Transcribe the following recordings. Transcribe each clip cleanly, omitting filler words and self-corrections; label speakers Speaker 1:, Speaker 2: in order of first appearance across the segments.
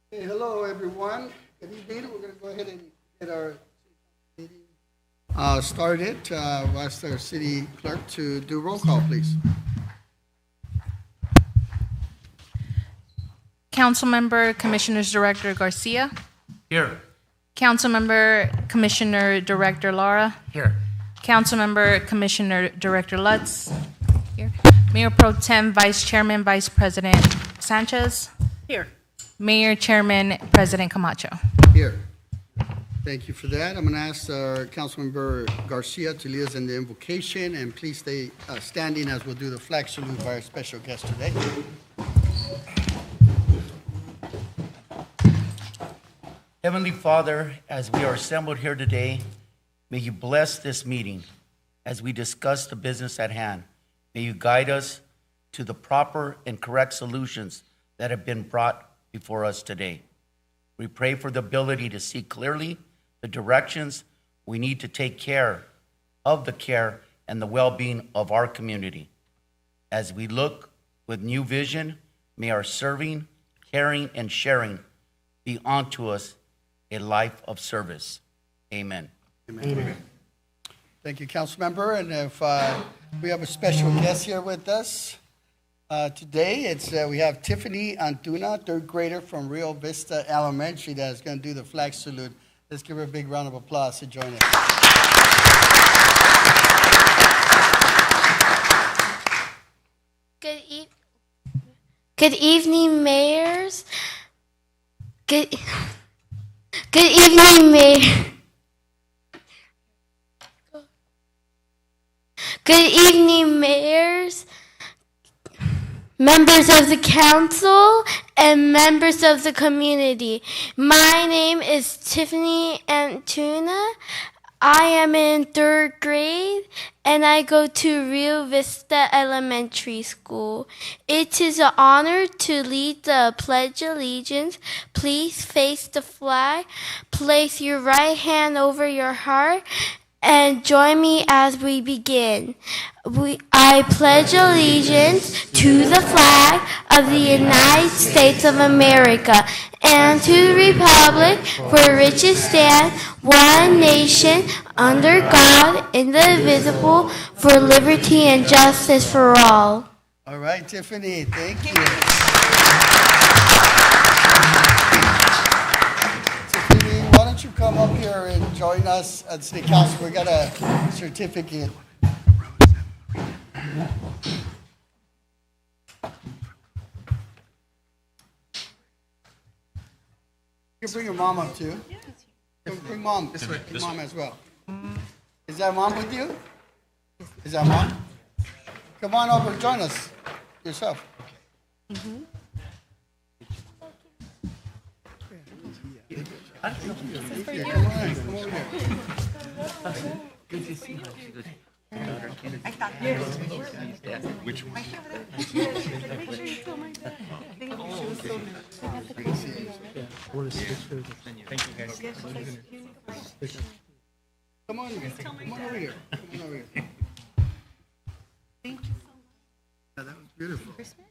Speaker 1: Hey, hello, everyone. Good evening. We're going to go ahead and get our meeting started. Ask our city clerk to do roll call, please.
Speaker 2: Councilmember Commissioners Director Garcia.
Speaker 3: Here.
Speaker 2: Councilmember Commissioner Director Lara.
Speaker 3: Here.
Speaker 2: Councilmember Commissioner Director Lutz. Here. Mayor Pro Tem Vice Chairman Vice President Sanchez.
Speaker 3: Here.
Speaker 2: Mayor Chairman President Camacho.
Speaker 1: Here. Thank you for that. I'm going to ask our Councilmember Garcia to lead us in the invocation, and please stay standing as we'll do the flag salute by our special guest today.
Speaker 3: Heavenly Father, as we are assembled here today, may you bless this meeting as we discuss the business at hand. May you guide us to the proper and correct solutions that have been brought before us today. We pray for the ability to see clearly the directions we need to take care of the care and the well-being of our community. As we look with new vision, may our serving, caring, and sharing be unto us a life of service. Amen.
Speaker 1: Amen. Thank you, Councilmember. And if we have a special guest here with us today, we have Tiffany Antuna, third grader from Rio Vista Elementary, that is going to do the flag salute. Let's give her a big round of applause to join us.
Speaker 4: Good evening, mayors. Good evening, Mayor. Good evening, mayors, members of the council, and members of the community. My name is Tiffany Antuna. I am in third grade, and I go to Rio Vista Elementary School. It is an honor to lead the Pledge of Allegiance. Please face the flag, place your right hand over your heart, and join me as we begin. I pledge allegiance to the flag of the United States of America and to the republic for which it stands, one nation, under God, indivisible, for liberty and justice for all.
Speaker 1: All right, Tiffany, thank you. Tiffany, why don't you come up here and join us at City Council? We got a certificate. You can bring your mom up too. Bring mom. Bring mom as well. Is that mom with you? Is that mom? Come on over, join us yourself. Come over here.
Speaker 5: Good to see you. Which one?
Speaker 1: Thank
Speaker 5: Thank you, guys.
Speaker 1: Come on over here. Come on over here.
Speaker 4: Thank you so much.
Speaker 1: Yeah, that was beautiful. Christmas?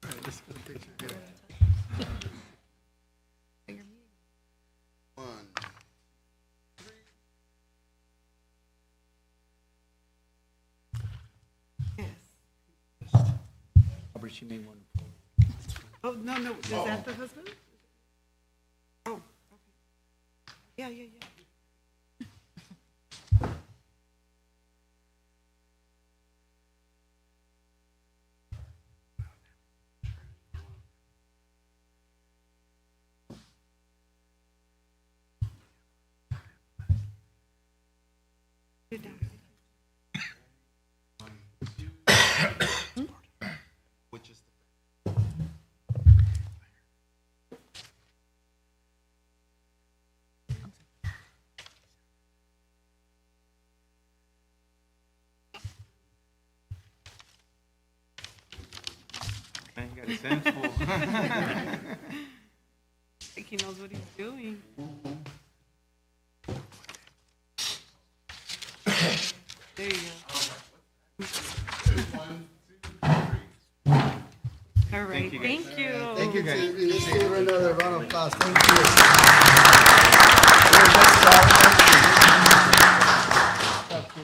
Speaker 1: All right, let's get a picture here. One.
Speaker 3: Robert, she made one.
Speaker 6: Oh, no, is that the husband? Oh, okay. Yeah. Sit down.
Speaker 5: Which is man, you got his hands full.
Speaker 6: I think he knows what he's doing. There you go. All right, thank you.
Speaker 1: Thank you, Tiffany. Let's give her another round of applause. Thank you.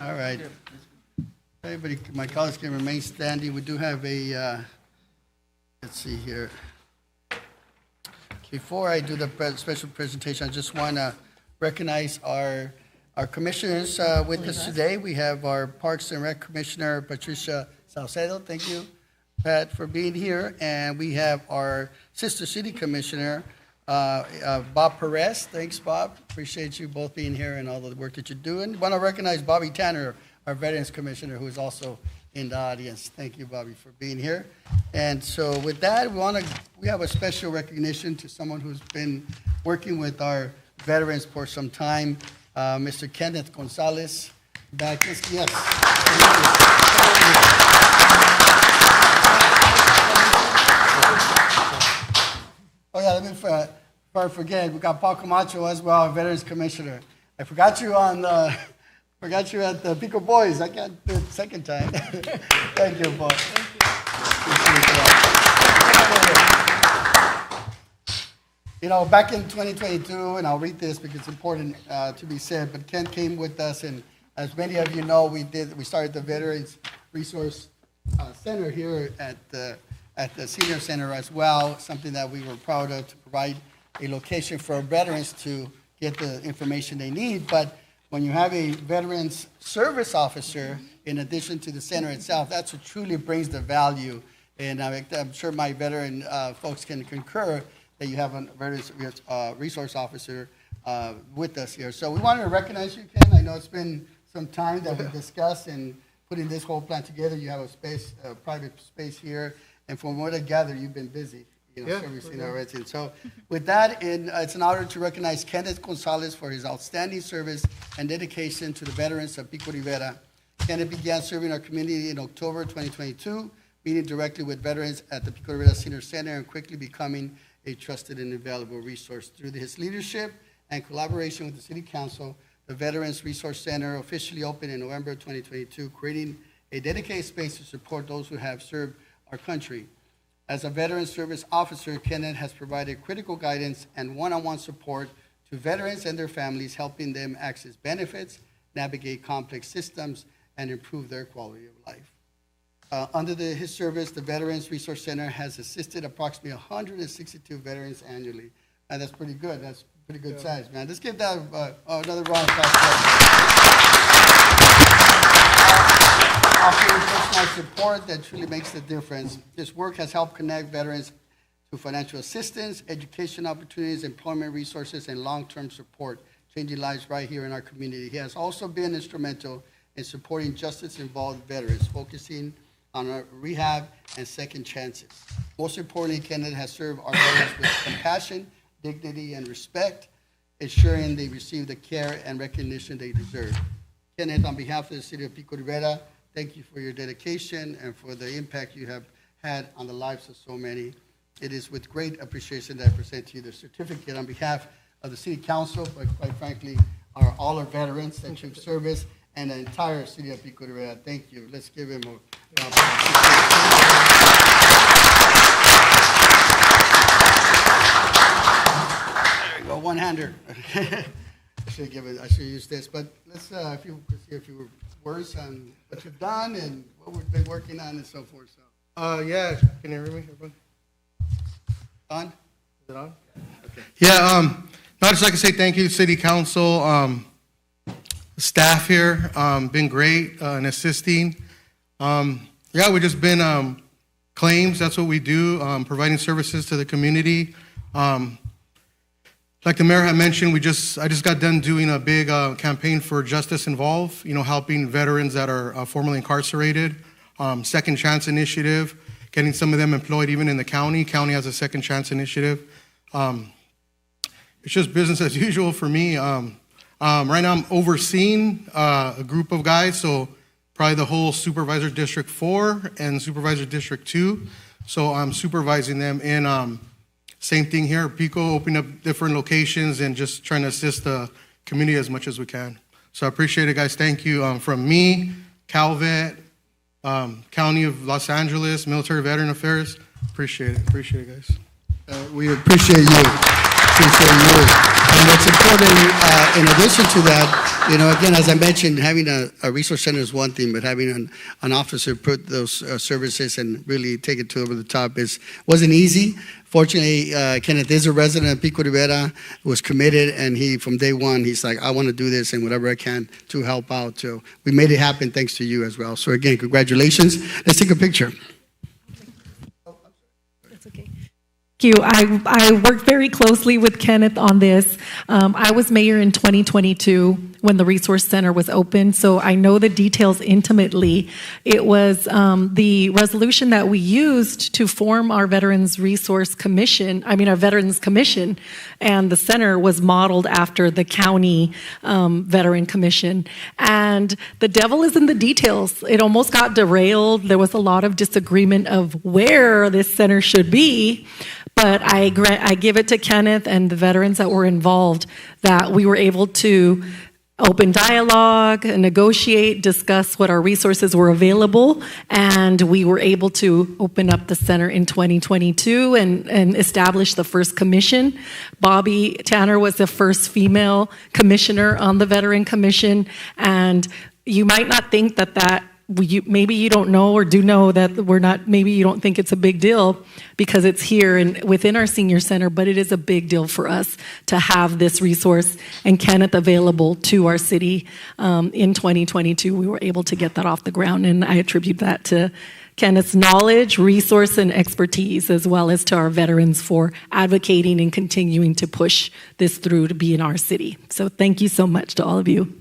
Speaker 1: All right. Everybody, my colleagues can remain standing. We do have a, let's see here. Before I do the special presentation, I just want to recognize our commissioners with us today. We have our Parks and Rec Commissioner, Patricia Salcedo. Thank you, Pat, for being here. And we have our Sister City Commissioner, Bob Perez. Thanks, Bob. Appreciate you both being here and all the work that you're doing. Want to recognize Bobby Tanner, our Veterans Commissioner, who is also in the audience. Thank you, Bobby, for being here. And so with that, we have a special recognition to someone who's been working with our veterans for some time, Mr. Kenneth Gonzalez. Back, yes. Oh yeah, let me before I forget, we got Paul Camacho as well, our Veterans Commissioner. I forgot you at the Pico Boys. I can't do it the second time. Thank you, Paul. You know, back in 2022, and I'll read this because it's important to be said, but Ken came with us, and as many of you know, we started the Veterans Resource Center here at the Senior Center as well, something that we were proud of, to provide a location for our veterans to get the information they need. But when you have a Veterans Service Officer, in addition to the center itself, that's what truly brings the value. And I'm sure my veteran folks can concur that you have a Veterans Resource Officer with us here. So we wanted to recognize you, Ken. I know it's been some time that we discussed and putting this whole plan together. You have a private space here. And from what I gather, you've been busy, servicing our residents. So with that, it's an honor to recognize Kenneth Gonzalez for his outstanding service and dedication to the veterans of Pico Rivera. Kenneth began serving our community in October 2022, meeting directly with veterans at the Pico Rivera Senior Center and quickly becoming a trusted and invaluable resource. Through his leadership and collaboration with the City Council, the Veterans Resource Center officially opened in November 2022, creating a dedicated space to support those who have served our country. As a Veteran Service Officer, Kenneth has provided critical guidance and one-on-one support to veterans and their families, helping them access benefits, navigate complex systems, and improve their quality of life. Under his service, the Veterans Resource Center has assisted approximately 162 veterans annually. And that's pretty good. That's pretty good size, man. Let's give that another round of applause. Offering personalized support that truly makes the difference. This work has helped connect veterans to financial assistance, education opportunities, employment resources, and long-term support, changing lives right here in our community. He has also been instrumental in supporting justice-involved veterans, focusing on rehab and second chances. Most importantly, Kenneth has served our veterans with compassion, dignity, and respect, ensuring they receive the care and recognition they deserve. Kenneth, on behalf of the City of Pico Rivera, thank you for your dedication and for the impact you have had on the lives of so many. It is with great appreciation that I present to you the certificate on behalf of the City Council, but quite frankly, all our veterans that you've serviced and the entire City of Pico Rivera. Thank you. Let's give him a round of applause. There you go, one-hander. I should use this, but let's if you could see a few words on what you've done and what we've been working on and so forth. So,
Speaker 7: yeah, can you hear me, everyone?
Speaker 1: on?
Speaker 7: Is it on?
Speaker 1: Okay.
Speaker 7: Yeah, I'd just like to say thank you to City Council, staff here, been great in assisting. Yeah, we've just been claims, that's what we do, providing services to the community. Like the mayor had mentioned, I just got done doing a big campaign for Justice Involved, helping veterans that are formerly incarcerated, Second Chance Initiative, getting some of them employed even in the county. County has a Second Chance Initiative. It's just business as usual for me. Right now I'm overseeing a group of guys, so probably the whole Supervisor District 4 and Supervisor District 2. So I'm supervising them in same thing here, Pico, opening up different locations and just trying to assist the community as much as we can. So I appreciate it, guys. Thank you. From me, Calvet, County of Los Angeles, Military Veteran Affairs, Appreciate it, guys.
Speaker 1: We appreciate you. Appreciate you. And what's important, in addition to that, again, as I mentioned, having a resource center is one thing, but having an officer put those services and really take it to over the top wasn't easy. Fortunately, Kenneth is a resident of Pico Rivera, was committed, and from day one, he's like, I want to do this and whatever I can to help out. So we made it happen thanks to you as well. So again, congratulations. Let's take a picture.
Speaker 8: Thank you. I worked very closely with Kenneth on this. I was mayor in 2022 when the Resource Center was open, so I know the details intimately. It was the resolution that we used to form our Veterans Commission, and the center was modeled after the county Veteran Commission. And the devil is in the details. It almost got derailed. There was a lot of disagreement of where this center should be. But I give it to Kenneth and the veterans that were involved that we were able to open dialogue, negotiate, discuss what our resources were available, and we were able to open up the center in 2022 and establish the first commission. Bobby Tanner was the first female commissioner on the Veteran Commission, and you might not think that maybe you don't know or do know that maybe you don't think it's a big deal because it's here and within our senior center, but it is a big deal for us to have this resource and Kenneth available to our city. In 2022, we were able to get that off the ground, and I attribute that to Kenneth's knowledge, resource, and expertise, as well as to our veterans for advocating and continuing to push this through to be in our city. So thank you so much to all of you.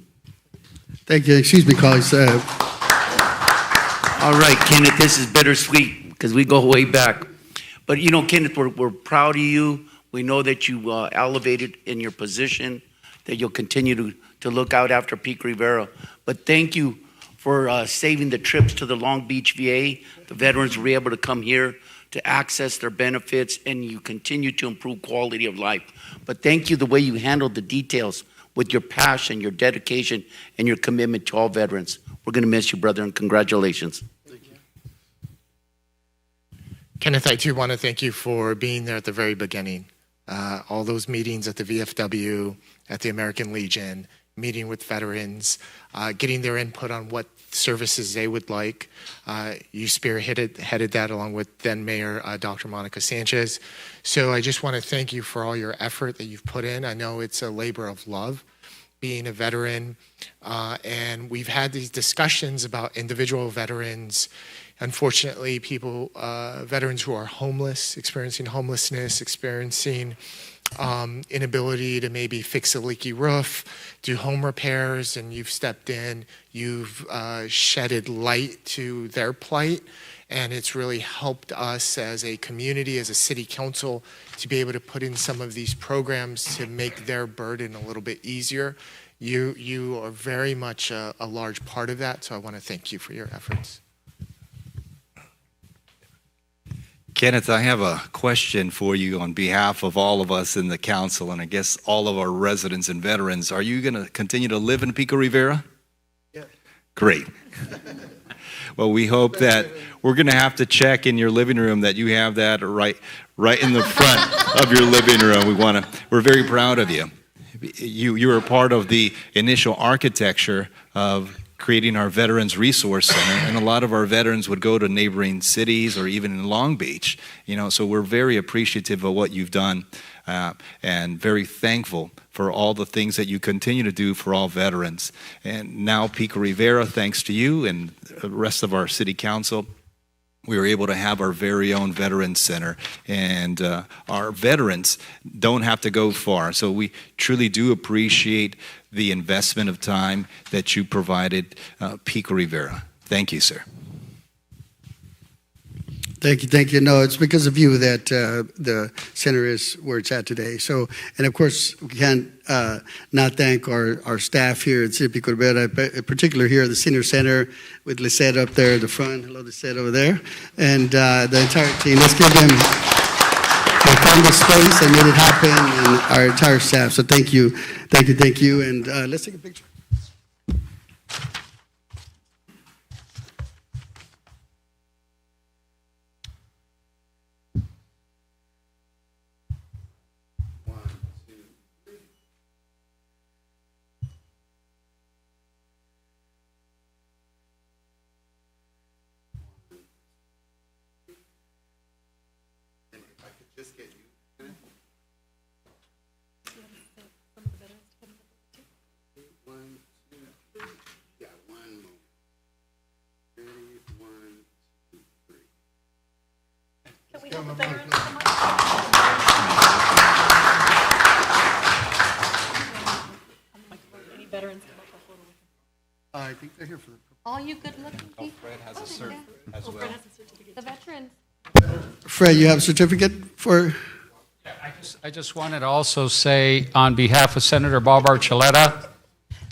Speaker 1: Thank you. Excuse me, colleagues.
Speaker 3: All right, Kenneth, this is bittersweet because we go way back. But, Kenneth, we're proud of you. We know that you elevated in your position, that you'll continue to look out after Pico Rivera. But thank you for saving the trips to the Long Beach VA. The veterans were able to come here to access their benefits, and you continue to improve quality of life. But thank you the way you handled the details with your passion, your dedication, and your commitment to all veterans. We're going to miss you, brother, and congratulations.
Speaker 1: Thank you.
Speaker 9: Kenneth, I too want to thank you for being there at the very beginning. All those meetings at the VFW, at the American Legion, meeting with veterans, getting their input on what services they would like. You headed that along with then Mayor Dr. Monica Sanchez. So I just want to thank you for all your effort that you've put in. I know it's a labor of love being a veteran, and we've had these discussions about individual veterans. Unfortunately, veterans who are homeless, experiencing homelessness, experiencing inability to maybe fix a leaky roof, do home repairs, and you've stepped in, you've shedded light to their plight, and it's really helped us as a community, as a city council, to be able to put in some of these programs to make their burden a little bit easier. You are very much a large part of that, so I want to thank you for your efforts.
Speaker 10: Kenneth, I have a question for you on behalf of all of us in the council and I guess all of our residents and veterans. Are you going to continue to live in Pico Rivera?
Speaker 1: Yeah.
Speaker 10: Great. Well, we hope that we're going to have to check in your living room that you have that right in the front of your living room. We're very proud of you. You were part of the initial architecture of creating our Veterans Resource Center, and a lot of our veterans would go to neighboring cities or even in Long Beach, so we're very appreciative of what you've done and very thankful for all the things that you continue to do for all veterans. And now Pico Rivera, thanks to you and the rest of our city council, we were able to have our very own Veterans Center, and our veterans don't have to go far. So we truly do appreciate the investment of time that you provided Pico Rivera. Thank you, sir.
Speaker 1: Thank you. No, it's because of you that the center is where it's at today. So, and of course, we can't not thank our staff here at City of Pico Rivera, in particular here at the Senior Center with Lisette up there at the front. Hello, Lisette over there. And the entire team. Let's give them, they found the space, they made it happen, and our entire staff. So thank you. And let's take a picture. I think they're here for the.
Speaker 2: All you good-looking people.
Speaker 10: Fred has a cert as well.
Speaker 2: The veterans.
Speaker 1: Fred, you have a certificate for?
Speaker 11: I just wanted to also say, on behalf of Senator Bob Archuleta,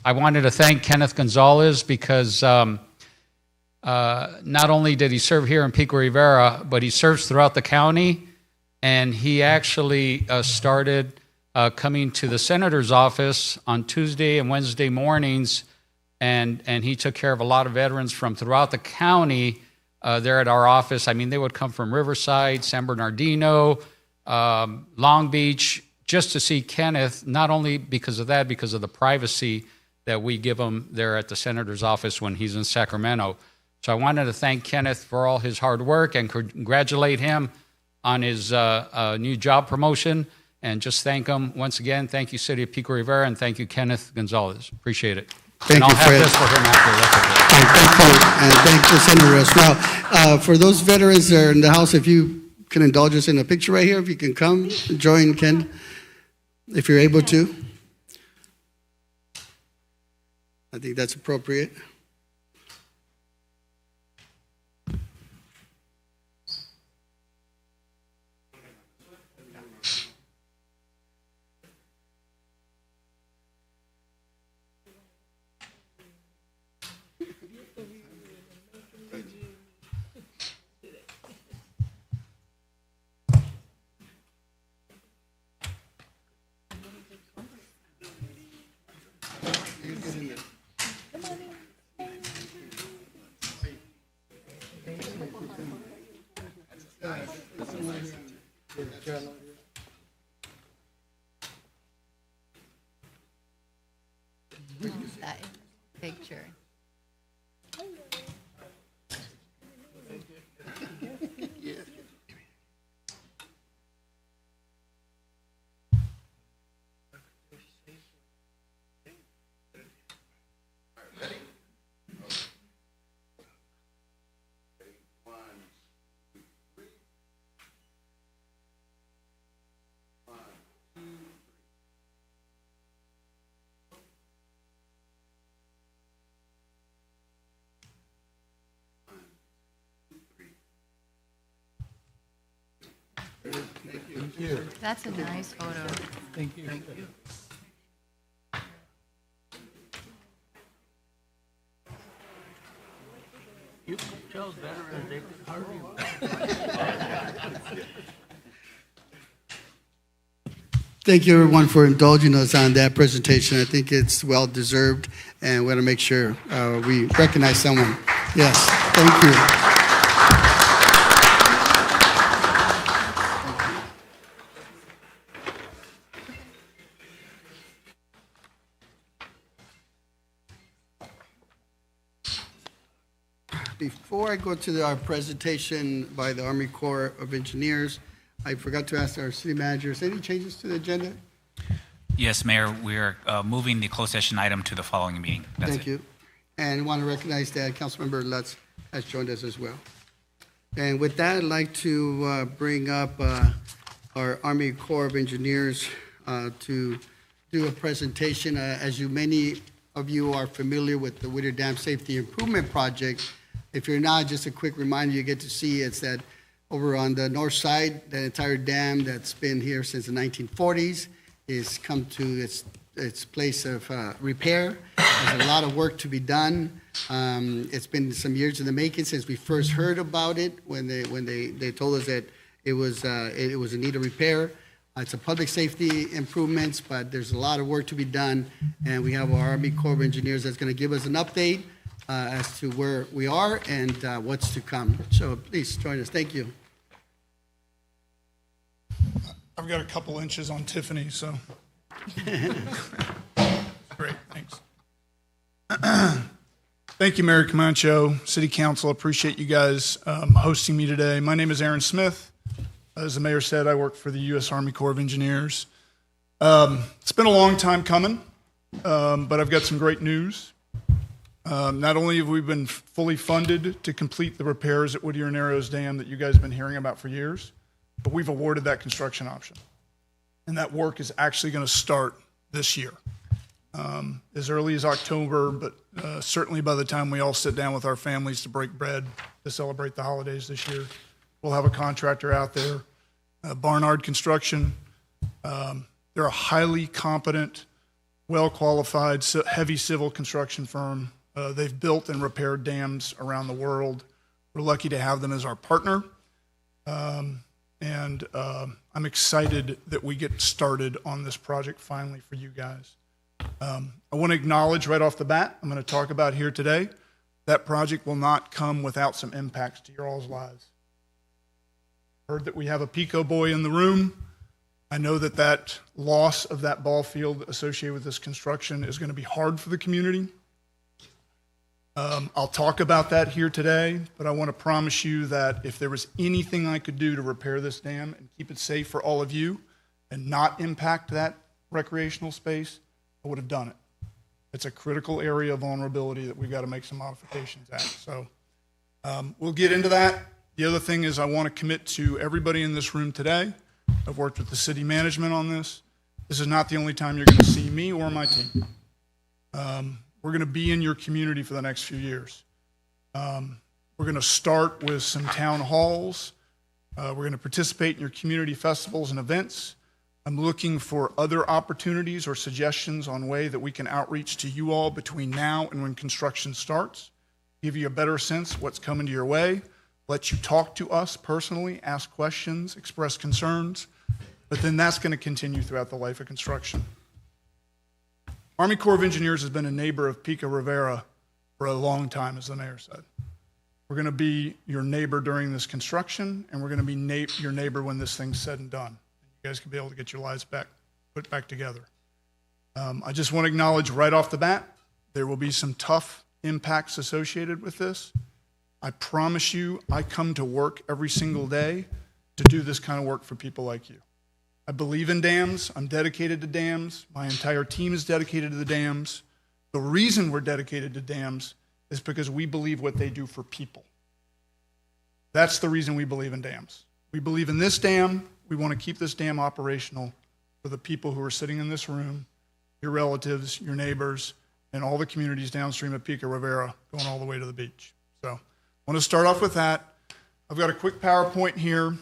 Speaker 11: I wanted to thank Kenneth Gonzalez because not only did he serve here in Pico Rivera, but he serves throughout the county, and he actually started coming to the senator's office on Tuesday and Wednesday mornings, and he took care of a lot of veterans from throughout the county there at our office. I mean, they would come from Riverside, San Bernardino, Long Beach, just to see Kenneth, not only because of that, because of the privacy that we give him there at the senator's office when he's in Sacramento. So I wanted to thank Kenneth for all his hard work and congratulate him on his new job promotion, and just thank him once again. Thank you, City of Pico Rivera, and thank you, Kenneth Gonzalez. Appreciate it.
Speaker 1: Thank
Speaker 11: and
Speaker 1: you,
Speaker 11: I'll
Speaker 1: Fred.
Speaker 11: have this for him after.
Speaker 1: Thank you, and thank the senator as well. For those veterans that are in the house, if you can indulge us in a picture right here, if you can come join Ken, if you're able to. I think that's appropriate.
Speaker 12: That picture. That's a nice photo.
Speaker 1: Thank you.
Speaker 3: You can tell veterans they can hardly.
Speaker 1: Thank you, everyone, for indulging us on that presentation. I think it's well-deserved, and we want to make sure we recognize someone. Yes, thank you. Before I go to our presentation by the Army Corps of Engineers, I forgot to ask our city managers, any changes to the agenda?
Speaker 13: Yes, Mayor, we're moving the closed session item to the following meeting. That's
Speaker 1: Thank you. And want to recognize that Councilmember Lutz has joined us as well. And with that, I'd like to bring up our Army Corps of Engineers to do a presentation. As many of you are familiar with the Whittier Dam Safety Improvement Project. If you're not, just a quick reminder, you get to see it's that over on the north side, that entire dam that's been here since the 1940s is come to its place of repair. There's a lot of work to be done. It's been some years in the making since we first heard about it when they told us that it was in need of repair. It's a public safety improvements, but there's a lot of work to be done, and we have our Army Corps of Engineers that's going to give us an update as to where we are and what's to come. So please join us. Thank you.
Speaker 14: I've got a couple inches on Tiffany, so. Great, thanks. Thank you, Mayor Camacho, City Council. Appreciate you guys hosting me today. My name is Aaron Smith. As the mayor said, I work for the U.S. Army Corps of Engineers. It's been a long time coming, but I've got some great news. Not only have we been fully funded to complete the repairs at Whittier and Narrows Dam that you guys have been hearing about for years, but we've awarded that construction option. And that work is actually going to start this year, as early as October, but certainly by the time we all sit down with our families to break bread to celebrate the holidays this year, we'll have a contractor out there, Barnard Construction. They're a highly competent, well-qualified, heavy civil construction firm. They've built and repaired dams around the world. We're lucky to have them as our partner. And I'm excited that we get started on this project finally for you guys. I want to acknowledge right off the bat, I'm going to talk about here today, that project will not come without some impacts to your all's lives. Heard that we have a Pico boy in the room. I know that that loss of that ball field associated with this construction is going to be hard for the community. I'll talk about that here today, but I want to promise you that if there was anything I could do to repair this dam and keep it safe for all of you and not impact that recreational space, I would have done it. It's a critical area of vulnerability that we've got to make some modifications at. So we'll get into that. The other thing is I want to commit to everybody in this room today. I've worked with the city management on this. This is not the only time you're going to see me or my team. We're going to be in your community for the next few years. We're going to start with some town halls. We're going to participate in your community festivals and events. I'm looking for other opportunities or suggestions on way that we can outreach to you all between now and when construction starts, give you a better sense of what's coming to your way, let you talk to us personally, ask questions, express concerns, but then that's going to continue throughout the life of construction. Army Corps of Engineers has been a neighbor of Pico Rivera for a long time, as the mayor said. We're going to be your neighbor during this construction, and we're going to be your neighbor when this thing's said and done. You guys can be able to get your lives put back together. I just want to acknowledge right off the bat, there will be some tough impacts associated with this. I promise you, I come to work every single day to do this kind of work for people like you. I believe in dams. I'm dedicated to dams. My entire team is dedicated to the dams. The reason we're dedicated to dams is because we believe what they do for people. That's the reason we believe in dams. We believe in this dam. We want to keep this dam operational for the people who are sitting in this room, your relatives, your neighbors, and all the communities downstream of Pico Rivera going all the way to the beach. So I want to start off with that. I've got a quick PowerPoint here.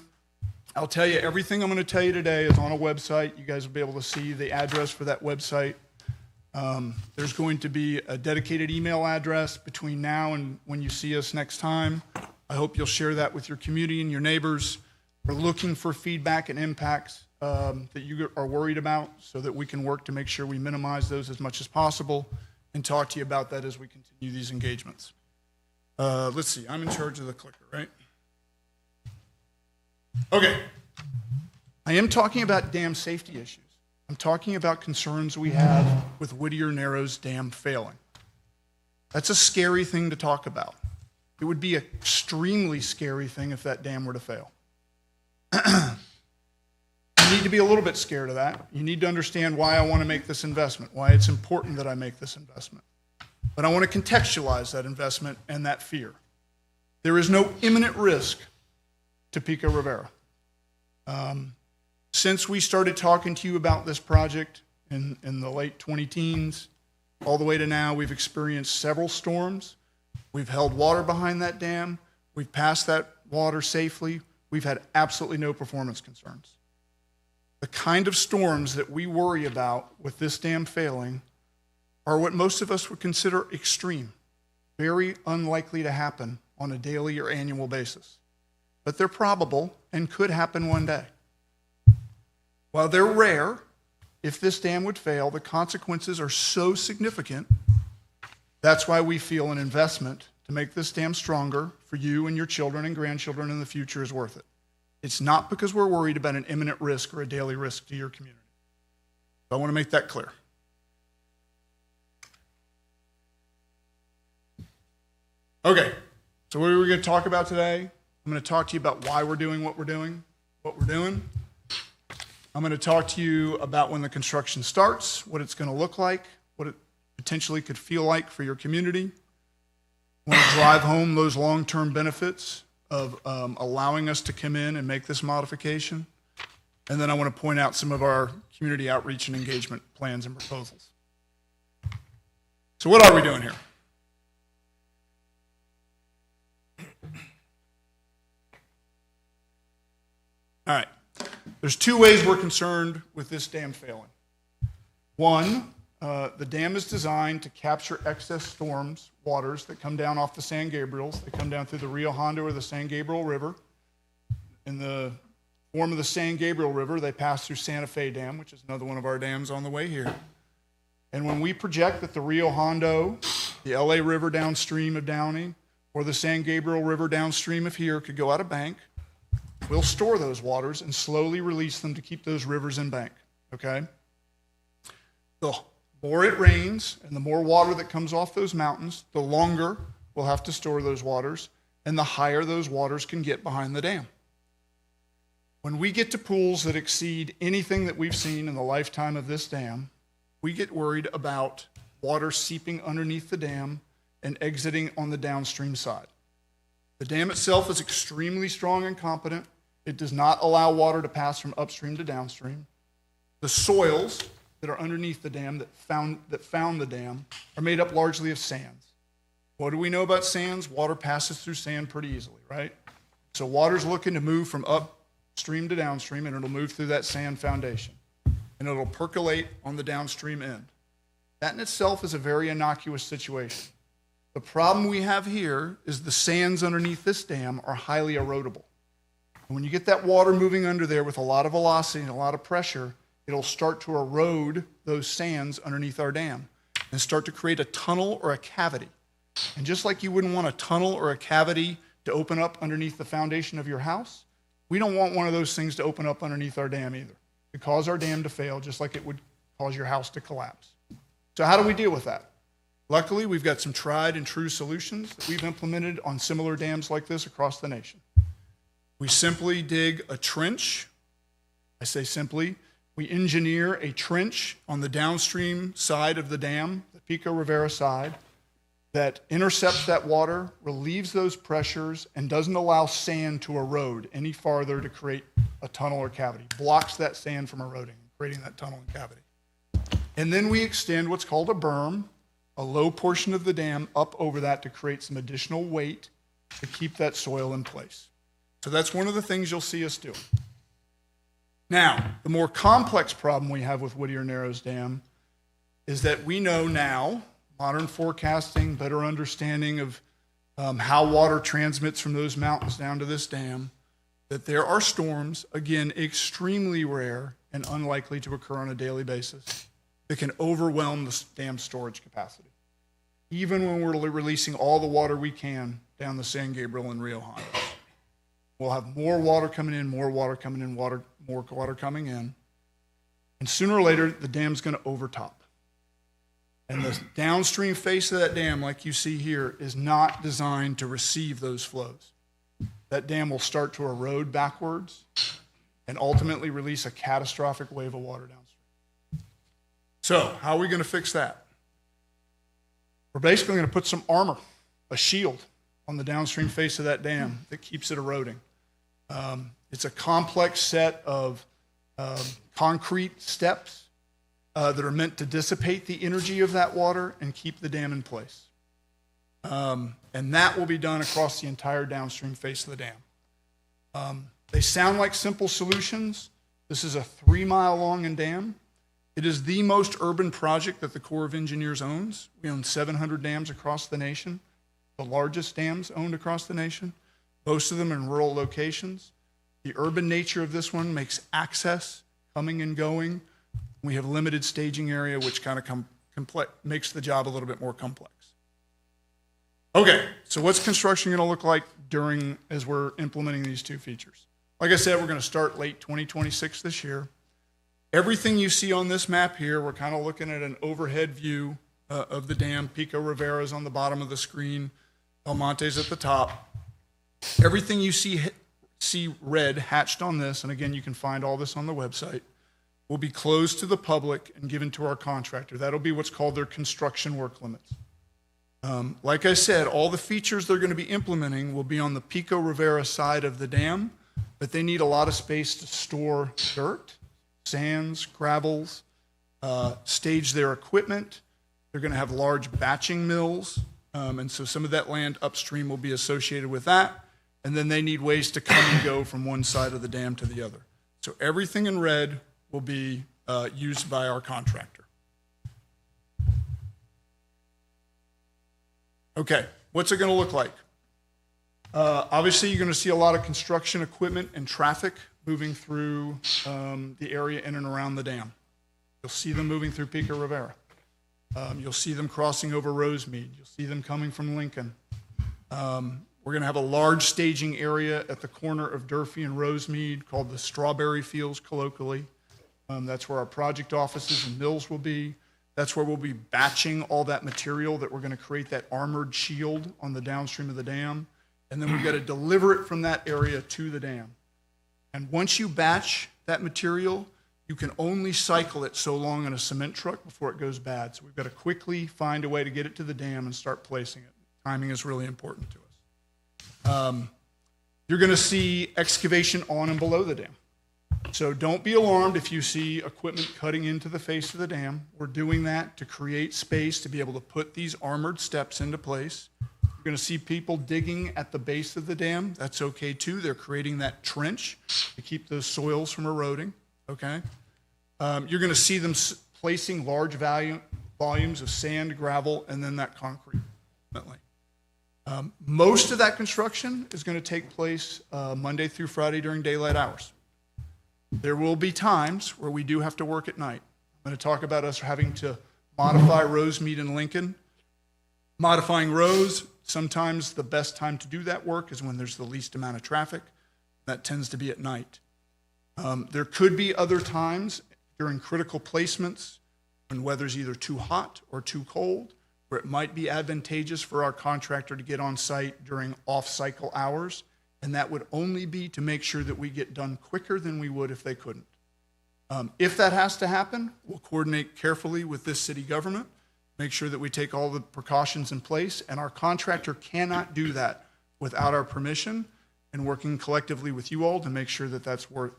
Speaker 14: I'll tell you everything I'm going to tell you today is on a website. You guys will be able to see the address for that website. There's going to be a dedicated email address between now and when you see us next time. I hope you'll share that with your community and your neighbors. We're looking for feedback and impacts that you are worried about so that we can work to make sure we minimize those as much as possible and talk to you about that as we continue these engagements. Let's see, I'm in charge of the clicker, right? Okay. I am talking about dam safety issues. I'm talking about concerns we have with Whittier Narrows Dam failing. That's a scary thing to talk about. It would be an extremely scary thing if that dam were to fail. You need to be a little bit scared of that. You need to understand why I want to make this investment, why it's important that I make this investment. But I want to contextualize that investment and that fear. There is no imminent risk to Pico Rivera. Since we started talking to you about this project in the late 20-teens, all the way to now, we've experienced several storms. We've held water behind that dam. We've passed that water safely. We've had absolutely no performance concerns. The kind of storms that we worry about with this dam failing are what most of us would consider extreme, very unlikely to happen on a daily or annual basis. But they're probable and could happen one day. While they're rare, if this dam would fail, the consequences are so significant. That's why we feel an investment to make this dam stronger for you and your children and grandchildren in the future is worth it. It's not because we're worried about an imminent risk or a daily risk to your community. So I want to make that clear. Okay, so what are we going to talk about today? I'm going to talk to you about why we're doing what we're doing, I'm going to talk to you about when the construction starts, what it's going to look like, what it potentially could feel like for your community. I want to drive home those long-term benefits of allowing us to come in and make this modification. And then I want to point out some of our community outreach and engagement plans and proposals. So what are we doing here? All right. There's two ways we're concerned with this dam failing. One, the dam is designed to capture excess storms waters that come down off the San Gabriels. They come down through the Rio Hondo or the San Gabriel River. In the form of the San Gabriel River, they pass through Santa Fe Dam, which is another one of our dams on the way here. And when we project that the Rio Hondo, the LA River downstream of Downey, or the San Gabriel River downstream of here could go out of bank, we'll store those waters and slowly release them to keep those rivers in bank, okay? The more it rains and the more water that comes off those mountains, the longer we'll have to store those waters and the higher those waters can get behind the dam. When we get to pools that exceed anything that we've seen in the lifetime of this dam, we get worried about water seeping underneath the dam and exiting on the downstream side. The dam itself is extremely strong and competent. It does not allow water to pass from upstream to downstream. The soils that are underneath the dam that found the dam are made up largely of sands. What do we know about sands? Water passes through sand pretty easily, right? So water's looking to move from upstream to downstream, and it'll move through that sand foundation, and it'll percolate on the downstream end. That in itself is a very innocuous situation. The problem we have here is the sands underneath this dam are highly erodible. And when you get that water moving under there with a lot of velocity and a lot of pressure, it'll start to erode those sands underneath our dam and start to create a tunnel or a cavity. And just like you wouldn't want a tunnel or a cavity to open up underneath the foundation of your house, we don't want one of those things to open up underneath our dam either. It cause our dam to fail just like it would cause your house to collapse. So how do we deal with that? Luckily, we've got some tried and true solutions that we've implemented on similar dams like this across the nation. We simply dig a trench. I say simply. We engineer a trench on the downstream side of the dam, the Pico Rivera side, that intercepts that water, relieves those pressures, and doesn't allow sand to erode any farther to create a tunnel or cavity. Blocks that sand from eroding, creating that tunnel and cavity. And then we extend what's called a berm, a low portion of the dam up over that to create some additional weight to keep that soil in place. So that's one of the things you'll see us do. Now, the more complex problem we have with Whittier Narrows Dam is that we know now, modern forecasting, better understanding of how water transmits from those mountains down to this dam, that there are storms, again, extremely rare and unlikely to occur on a daily basis, that can overwhelm the dam storage capacity, even when we're releasing all the water we can down the San Gabriel and Rio Hondo. We'll have more water coming in, more water coming in, more water coming in, and sooner or later, the dam's going to overtop. And the downstream face of that dam, like you see here, is not designed to receive those flows. That dam will start to erode backwards and ultimately release a catastrophic wave of water downstream. So, how are we going to fix that? We're basically going to put some armor, a shield, on the downstream face of that dam that keeps it eroding. It's a complex set of concrete steps that are meant to dissipate the energy of that water and keep the dam in place. And that will be done across the entire downstream face of the dam. They sound like simple solutions. This is a 3-mile long dam. It is the most urban project that the Corps of Engineers owns. We own 700 dams across the nation, the largest dams owned across the nation, most of them in rural locations. The urban nature of this one makes access, coming and going. We have limited staging area, which kind of makes the job a little bit more complex. Okay, so what's construction going to look like as we're implementing these two features? Like I said, we're going to start late 2026 this year. Everything you see on this map here, we're kind of looking at an overhead view of the dam. Pico Rivera is on the bottom of the screen. El Monte's at the top. Everything you see red hatched on this, and again, you can find all this on the website, will be closed to the public and given to our contractor. That'll be what's called their construction work limits. Like I said, all the features they're going to be implementing will be on the Pico Rivera side of the dam, but they need a lot of space to store dirt, sands, gravels, stage their equipment. They're going to have large batching mills, and so some of that land upstream will be associated with that. And then they need ways to come and go from one side of the dam to the other. So everything in red will be used by our contractor. Okay, what's it going to look like? Obviously, you're going to see a lot of construction equipment and traffic moving through the area in and around the dam. You'll see them moving through Pico Rivera. You'll see them crossing over Rosemead. You'll see them coming from Lincoln. We're going to have a large staging area at the corner of Durfee and Rosemead called the Strawberry Fields colloquially. That's where our project offices and mills will be. That's where we'll be batching all that material that we're going to create that armored shield on the downstream of the dam. And then we've got to deliver it from that area to the dam. And once you batch that material, you can only cycle it so long in a cement truck before it goes bad. So we've got to quickly find a way to get it to the dam and start placing it. Timing is really important to us. You're going to see excavation on and below the dam. So don't be alarmed if you see equipment cutting into the face of the dam. We're doing that to create space to be able to put these armored steps into place. You're going to see people digging at the base of the dam. That's okay too. They're creating that trench to keep those soils from eroding. Okay. You're going to see them placing large volumes of sand, gravel, and then that concrete. Most of that construction is going to take place Monday through Friday during daylight hours. There will be times where we do have to work at night. I'm going to talk about us having to modify Rosemead and Lincoln. Modifying roads, sometimes the best time to do that work is when there's the least amount of traffic. That tends to be at night. There could be other times during critical placements when weather's either too hot or too cold, where it might be advantageous for our contractor to get on site during off-cycle hours, and that would only be to make sure that we get done quicker than we would if they couldn't. If that has to happen, we'll coordinate carefully with this city government, make sure that we take all the precautions in place, and our contractor cannot do that without our permission and working collectively with you all to make sure that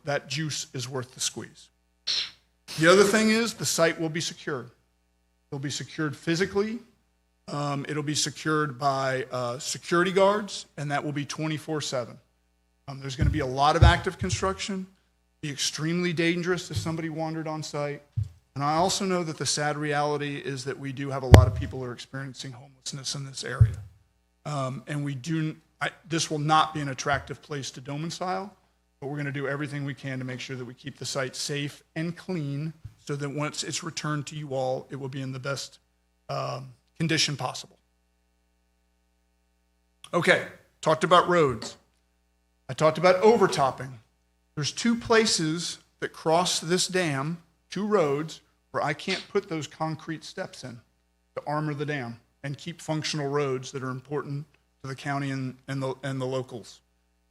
Speaker 14: that juice is worth the squeeze. The other thing is the site will be secured. It'll be secured physically. It'll be secured by security guards, and that will be 24/7. There's going to be a lot of active construction, be extremely dangerous if somebody wandered on site. And I also know that the sad reality is that we do have a lot of people who are experiencing homelessness in this area. And this will not be an attractive place to domicile, but we're going to do everything we can to make sure that we keep the site safe and clean so that once it's returned to you all, it will be in the best condition possible. Okay, talked about roads. I talked about overtopping. There's two places that cross this dam, two roads, where I can't put those concrete steps in to armor the dam and keep functional roads that are important to the county and the locals.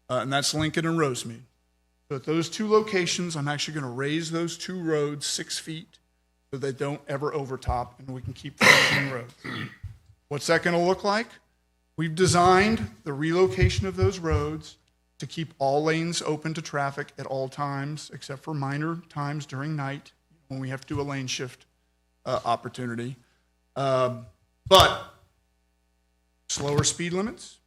Speaker 14: And that's Lincoln and Rosemead. So at those two locations, I'm actually going to raise those two roads 6 feet so they don't ever overtop and we can keep functioning roads. What's that going to look like? We've designed the relocation of those roads to keep all lanes open to traffic at all times, except for minor times during night when we have to do a lane shift opportunity. But slower speed limits,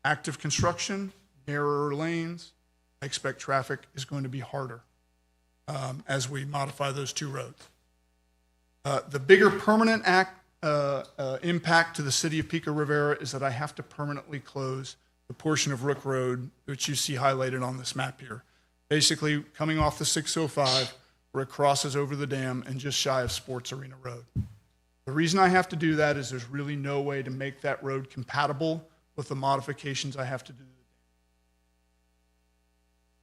Speaker 14: active construction, narrower lanes, I expect traffic is going to be harder as we modify those two roads. The bigger permanent impact to the city of Pico Rivera is that I have to permanently close the portion of Rook Road, which you see highlighted on this map here. Basically, coming off the 605, where it crosses over the dam and just shy of Sports Arena Road. The reason I have to do that is there's really no way to make that road compatible with the modifications I have to do.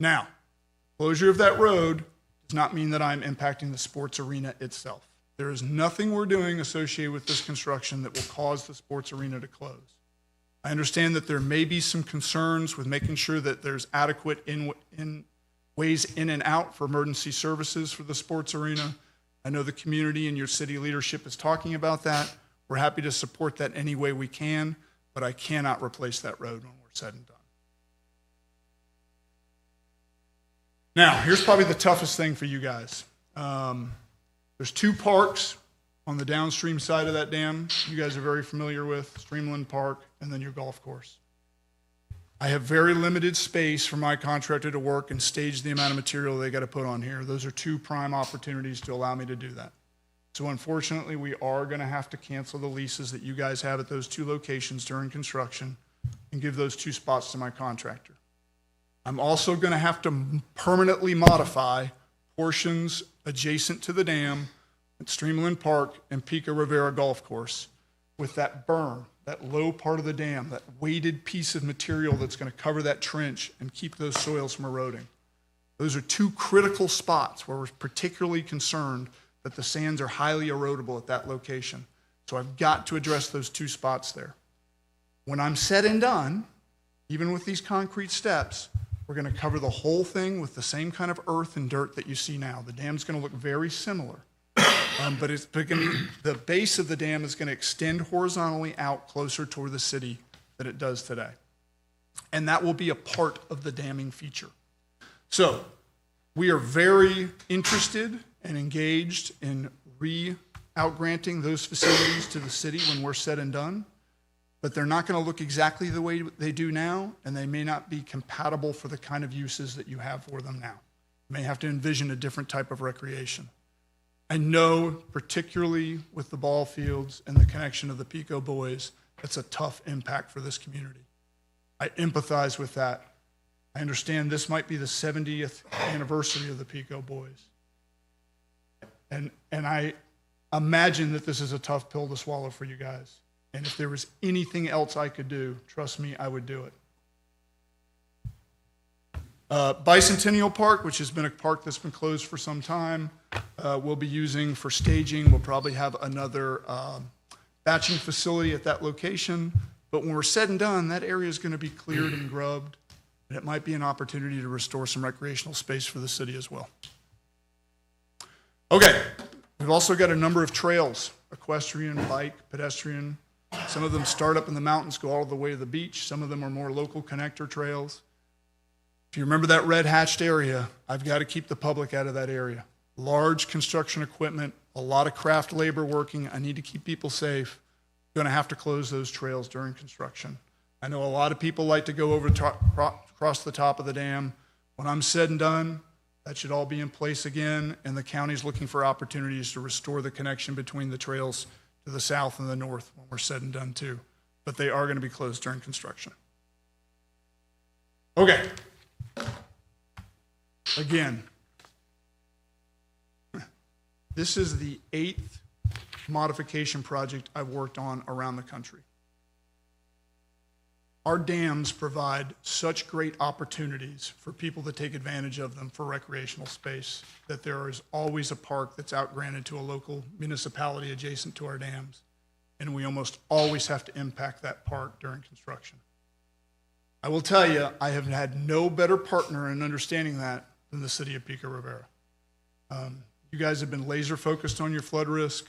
Speaker 14: Now, closure of that road does not mean that I'm impacting the sports arena itself. There is nothing we're doing associated with this construction that will cause the sports arena to close. I understand that there may be some concerns with making sure that there's adequate ways in and out for emergency services for the sports arena. I know the community and your city leadership is talking about that. We're happy to support that any way we can, but I cannot replace that road when we're said and done. Now, here's probably the toughest thing for you guys. There's 2 parks on the downstream side of that dam you guys are very familiar with, Streamland Park and then your golf course. I have very limited space for my contractor to work and stage the amount of material they got to put on here. Those are 2 prime opportunities to allow me to do that. So unfortunately, we are going to have to cancel the leases that you guys have at those 2 locations during construction and give those 2 spots to my contractor. I'm also going to have to permanently modify portions adjacent to the dam at Streamland Park and Pico Rivera Golf Course with that berm, that low part of the dam, that weighted piece of material that's going to cover that trench and keep those soils from eroding. Those are 2 critical spots where we're particularly concerned that the sands are highly erodible at that location. So I've got to address those 2 spots there. When I'm said and done, even with these concrete steps, we're going to cover the whole thing with the same kind of earth and dirt that you see now. The dam's going to look very similar. But the base of the dam is going to extend horizontally out closer toward the city than it does today. And that will be a part of the damming feature. So we are very interested and engaged in out-granting those facilities to the city when we're said and done. But they're not going to look exactly the way they do now, and they may not be compatible for the kind of uses that you have for them now. You may have to envision a different type of recreation. I know, particularly with the ball fields and the connection of the Pico boys, it's a tough impact for this community. I empathize with that. I understand this might be the 70th anniversary of the Pico boys. And I imagine that this is a tough pill to swallow for you guys. And if there was anything else I could do, trust me, I would do it. Bicentennial Park, which has been a park that's been closed for some time, we'll be using for staging. We'll probably have another batching facility at that location. But when we're said and done, that area is going to be cleared and grubbed, and it might be an opportunity to restore some recreational space for the city as well. Okay, we've also got a number of trails, equestrian, bike, pedestrian. Some of them start up in the mountains, go all the way to the beach. Some of them are more local connector trails. If you remember that red hatched area, I've got to keep the public out of that area. Large construction equipment, a lot of craft labor working. I need to keep people safe. I'm going to have to close those trails during construction. I know a lot of people like to go over across the top of the dam. When I'm said and done, that should all be in place again, and the county's looking for opportunities to restore the connection between the trails to the south and the north when we're said and done too. But they are going to be closed during construction. Okay. Again, this is the 8th modification project I've worked on around the country. Our dams provide such great opportunities for people to take advantage of them for recreational space that there is always a park that's out-granted to a local municipality adjacent to our dams, and we almost always have to impact that park during construction. I will tell you, I have had no better partner in understanding that than the city of Pico Rivera. You guys have been laser focused on your flood risk.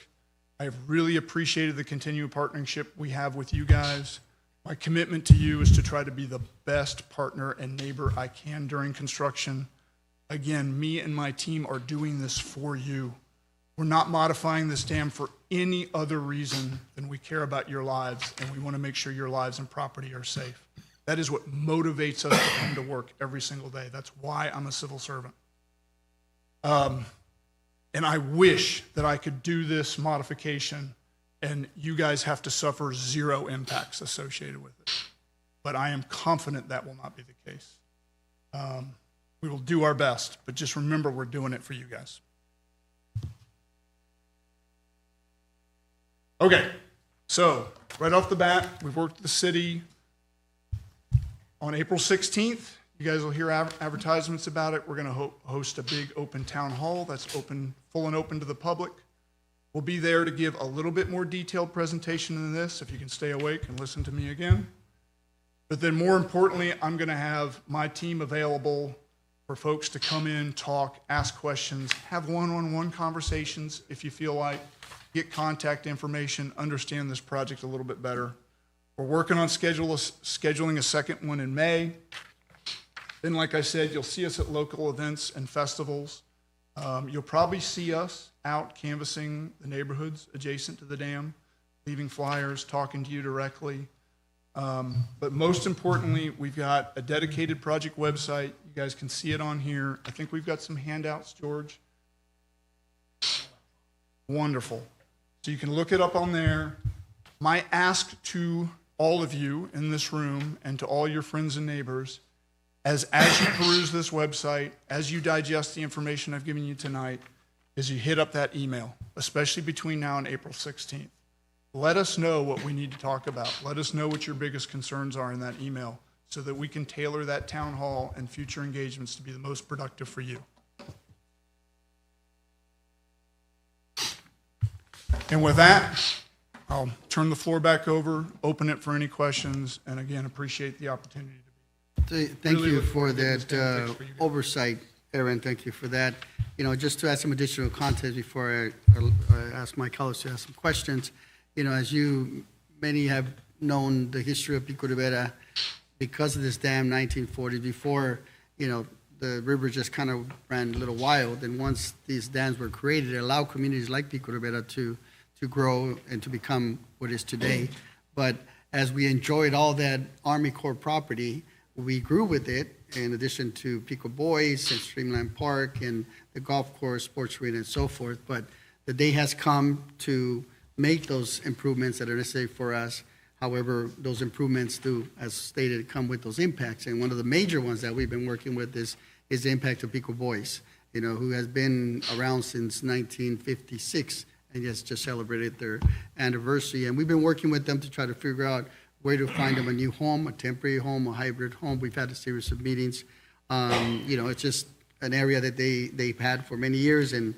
Speaker 14: I have really appreciated the continued partnership we have with you guys. My commitment to you is to try to be the best partner and neighbor I can during construction. Again, me and my team are doing this for you. We're not modifying this dam for any other reason than we care about your lives, and we want to make sure your lives and property are safe. That is what motivates us to come to work every single day. That's why I'm a civil servant. And I wish that I could do this modification and you guys have to suffer zero impacts associated with it. But I am confident that will not be the case. We will do our best, but just remember we're doing it for you guys. Okay, so right off the bat, we've worked with the city. On April 16th, you guys will hear advertisements about it. We're going to host a big open town hall that's open, full and open to the public. We'll be there to give a little bit more detailed presentation than this, if you can stay awake and listen to me again. But then more importantly, I'm going to have my team available for folks to come in, talk, ask questions, have one-on-one conversations if you feel like. get contact information, understand this project a little bit better. We're working on scheduling a second one in May. Then, like I said, you'll see us at local events and festivals. You'll probably see us out canvassing the neighborhoods adjacent to the dam, leaving flyers, talking to you directly. But most importantly, we've got a dedicated project website. You guys can see it on here. I think we've got some handouts, George. Wonderful. So you can look it up on there. My ask to all of you in this room and to all your friends and neighbors, as you peruse this website, as you digest the information I've given you tonight, is you hit up that email, especially between now and April 16th. Let us know what we need to talk about. Let us know what your biggest concerns are in that email so that we can tailor that town hall and future engagements to be the most productive for you. And with that, I'll turn the floor back over, open it for any questions, and again, appreciate the opportunity to be.
Speaker 1: Thank
Speaker 14: Really
Speaker 1: you
Speaker 14: look
Speaker 1: for
Speaker 14: forward to
Speaker 1: that
Speaker 14: getting this done. Thanks for you guys.
Speaker 1: oversight, Aaron. Thank you for that. Just to add some additional context before I ask my colleagues to ask some questions. As many have known the history of Pico Rivera, because of this dam, 1940, before, the river just kind of ran a little wild. And once these dams were created, it allowed communities like Pico Rivera to grow and to become what is today. But as we enjoyed all that Army Corps property, we grew with it, in addition to Pico Boys and Streamland Park and the golf course, sports arena, and so forth. But the day has come to make those improvements that are necessary for us. However, those improvements do, as stated, come with those impacts. And one of the major ones that we've been working with is the impact of Pico Boys, who has been around since 1956 and just celebrated their anniversary. And we've been working with them to try to figure out where to find them a new home, a temporary home, a hybrid home. We've had a series of meetings. It's just an area that they've had for many years, and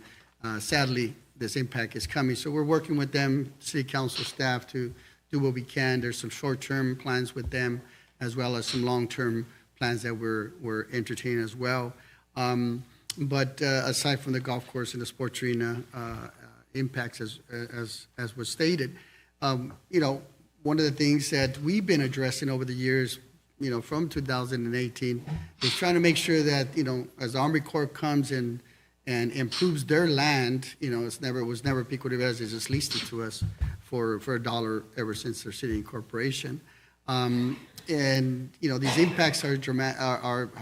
Speaker 1: sadly, this impact is coming. So we're working with them, city council staff, to do what we can. There's some short-term plans with them, as well as some long-term plans that we're entertaining as well. But aside from the golf course and the sports arena impacts, as was stated, one of the things that we've been addressing over the years, from 2018, is trying to make sure that, as the Army Corps comes and improves their land, it was never Pico Rivera's, they just leased it to us for $1 ever since their city incorporation. And these impacts are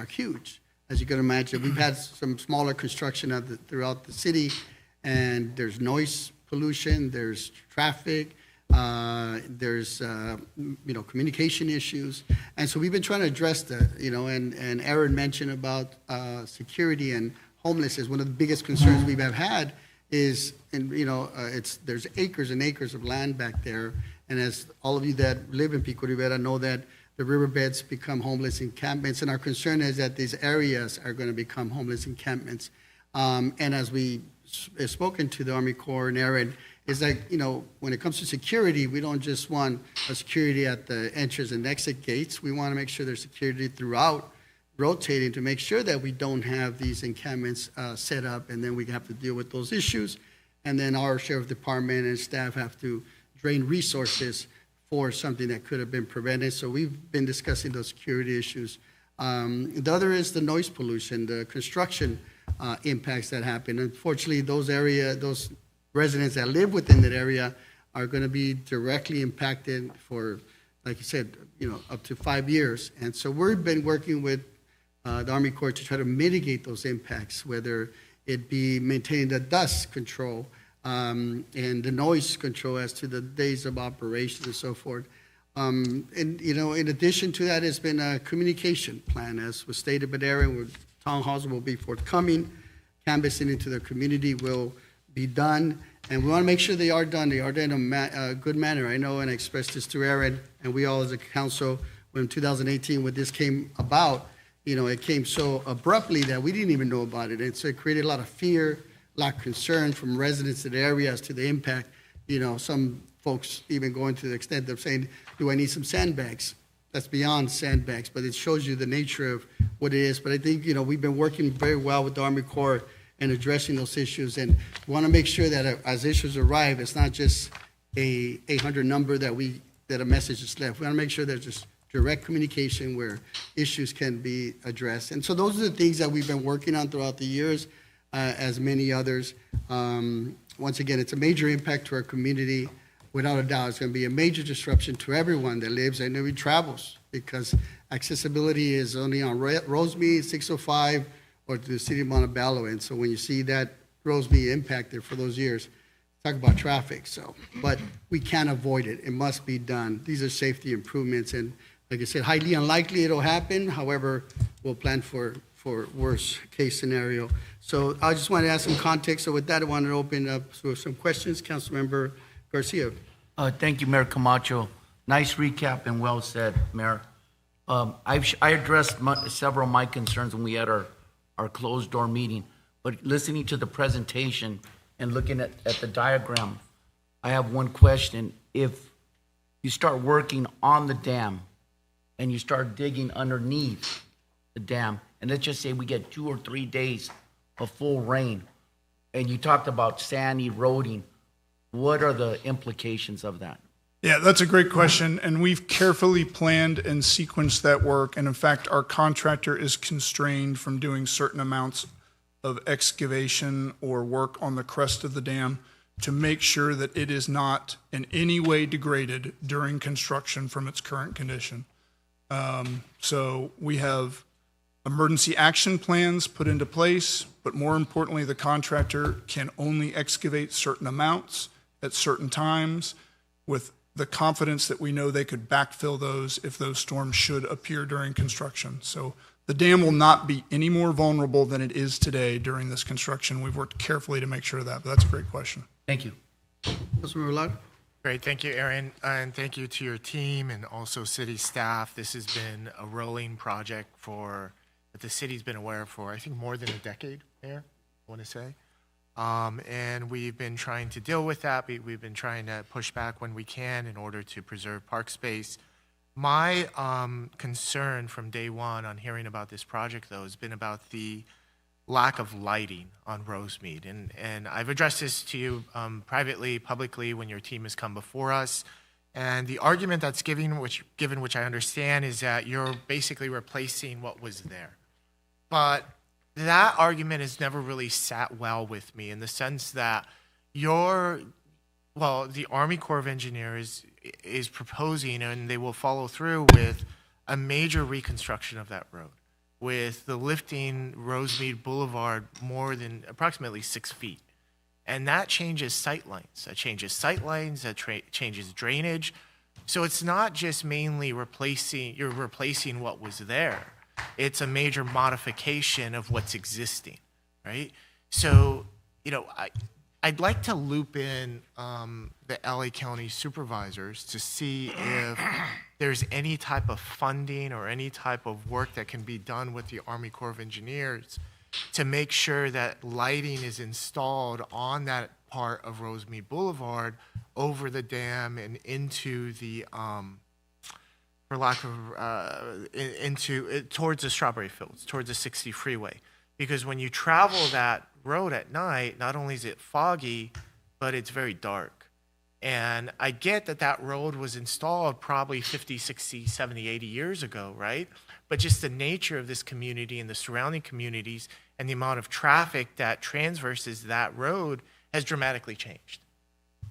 Speaker 1: huge, as you can imagine. We've had some smaller construction throughout the city, and there's noise pollution, there's traffic, there's communication issues, and so we've been trying to address that. And Aaron mentioned about security and homelessness. One of the biggest concerns we have had is, there's acres and acres of land back there, and as all of you that live in Pico Rivera know, that the riverbeds become homeless encampments, and our concern is that these areas are going to become homeless encampments. And as we spoken to the Army Corps and Aaron, is like, when it comes to security, we don't just want a security at the entrance and exit gates. We want to make sure there's security throughout, rotating, to make sure that we don't have these encampments set up, and then we have to deal with those issues. And then our sheriff department and staff have to drain resources for something that could have been prevented. So we've been discussing those security issues. The other is the noise pollution, the construction impacts that happen. Unfortunately, those residents that live within that area are going to be directly impacted for, like you said, up to 5 years. And so we've been working with the Army Corps to try to mitigate those impacts, whether it be maintaining the dust control and the noise control as to the days of operations and so forth. And, in addition to that, has been a communication plan, as was stated by Aaron, where town halls will be forthcoming, canvassing into the community will be done, and we want to make sure they are done. They are done in a good manner. I know, and I expressed this to Aaron, and we all as a council, when 2018, when this came about, it came so abruptly that we didn't even know about it, and so it created a lot of fear, a lot of concern from residents of the area as to the impact. Some folks even going to the extent of saying, do I need some sandbags? That's beyond sandbags, but it shows you the nature of what it is. But I think, we've been working very well with the Army Corps and addressing those issues. And we want to make sure that as issues arrive, it's not just a 800 number that a message is left. We want to make sure there's just direct communication where issues can be addressed. And so those are the things that we've been working on throughout the years, as many others. Once again, it's a major impact to our community. Without a doubt, it's going to be a major disruption to everyone that lives and every travels, because accessibility is only on Rosemead, 605, or to the city of Montebello. And so when you see that Rosemead impacted for those years, talk about traffic. So, but we can't avoid it. It must be done. These are safety improvements, and like I said, highly unlikely it'll happen. However, we'll plan for worst case scenario. So I just want to add some context. So with that, I want to open up for some questions. Councilmember Garcia.
Speaker 3: Thank you, Mayor Camacho. Nice recap and well said, Mayor. I addressed several of my concerns when we had our closed door meeting, but listening to the presentation and looking at the diagram, I have one question. If you start working on the dam and you start digging underneath the dam, and let's just say we get 2 or 3 days of full rain, and you talked about sand eroding, what are the implications of that?
Speaker 14: Yeah, that's a great question, and we've carefully planned and sequenced that work. And in fact, our contractor is constrained from doing certain amounts of excavation or work on the crest of the dam to make sure that it is not in any way degraded during construction from its current condition. So we have emergency action plans put into place, but more importantly, the contractor can only excavate certain amounts at certain times with the confidence that we know they could backfill those if those storms should appear during construction. So the dam will not be any more vulnerable than it is today during this construction. We've worked carefully to make sure of that, but that's a great question.
Speaker 3: Thank you.
Speaker 1: Councilmember Lago.
Speaker 9: Great, thank you, Aaron, and thank you to your team and also city staff. This has been a rolling project that the city's been aware of for, I think, more than a decade, Mayor, I want to say. And we've been trying to deal with that. We've been trying to push back when we can in order to preserve park space. My concern from day one on hearing about this project, though, has been about the lack of lighting on Rosemead. And I've addressed this to you privately, publicly, when your team has come before us. And the argument that's given, which I understand, is that you're basically replacing what was there. But that argument has never really sat well with me in the sense that the Army Corps of Engineers is proposing, and they will follow through with, a major reconstruction of that road, with the lifting Rosemead Boulevard more than approximately 6 feet. And that changes sight lines. That changes drainage. So it's not just mainly replacing what was there. It's a major modification of what's existing, right? So, I'd like to loop in the LA County supervisors to see if there's any type of funding or any type of work that can be done with the Army Corps of Engineers to make sure that lighting is installed on that part of Rosemead Boulevard over the dam and into the, towards the Strawberry Fields, towards the 60 freeway. Because when you travel that road at night, not only is it foggy, but it's very dark. And I get that road was installed probably 50, 60, 70, 80 years ago, right? But just the nature of this community and the surrounding communities and the amount of traffic that transverses that road has dramatically changed,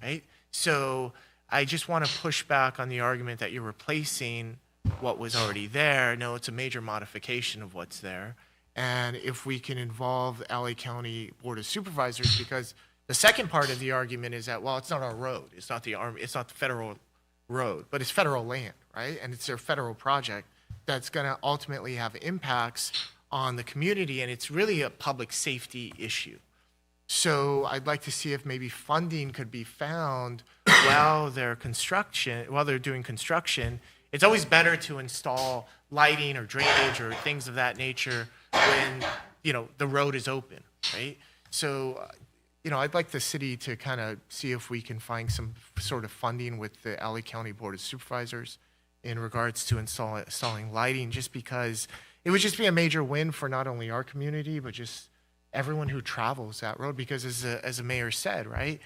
Speaker 9: right? So I just want to push back on the argument that you're replacing what was already there. No, it's a major modification of what's there. And if we can involve the LA County Board of Supervisors, because the second part of the argument is that, well, it's not our road. It's not the Army, it's not the federal road, but it's federal land, right? And it's their federal project that's going to ultimately have impacts on the community, and it's really a public safety issue. So I'd like to see if maybe funding could be found while they're doing construction. It's always better to install lighting or drainage or things of that nature when, the road is open, right? So, I'd like the city to kind of see if we can find some sort of funding with the LA County Board of Supervisors in regards to installing lighting, just because it would just be a major win for not only our community, but just everyone who travels that road, because as the mayor said, right,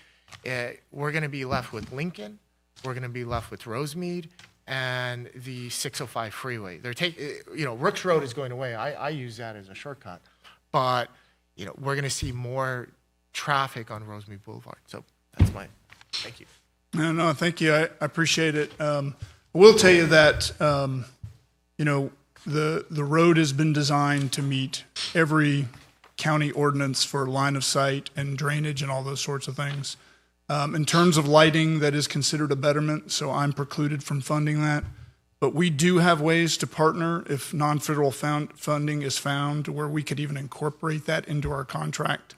Speaker 9: we're going to be left with Lincoln, we're going to be left with Rosemead, and the 605 freeway. Rooks Road is going away. I use that as a shortcut, but we're going to see more traffic on Rosemead Boulevard. So that's thank you.
Speaker 14: No, thank you. I appreciate it. I will tell you that, the road has been designed to meet every county ordinance for line of sight and drainage and all those sorts of things. In terms of lighting, that is considered a betterment, so I'm precluded from funding that. But we do have ways to partner if non-federal funding is found, where we could even incorporate that into our contract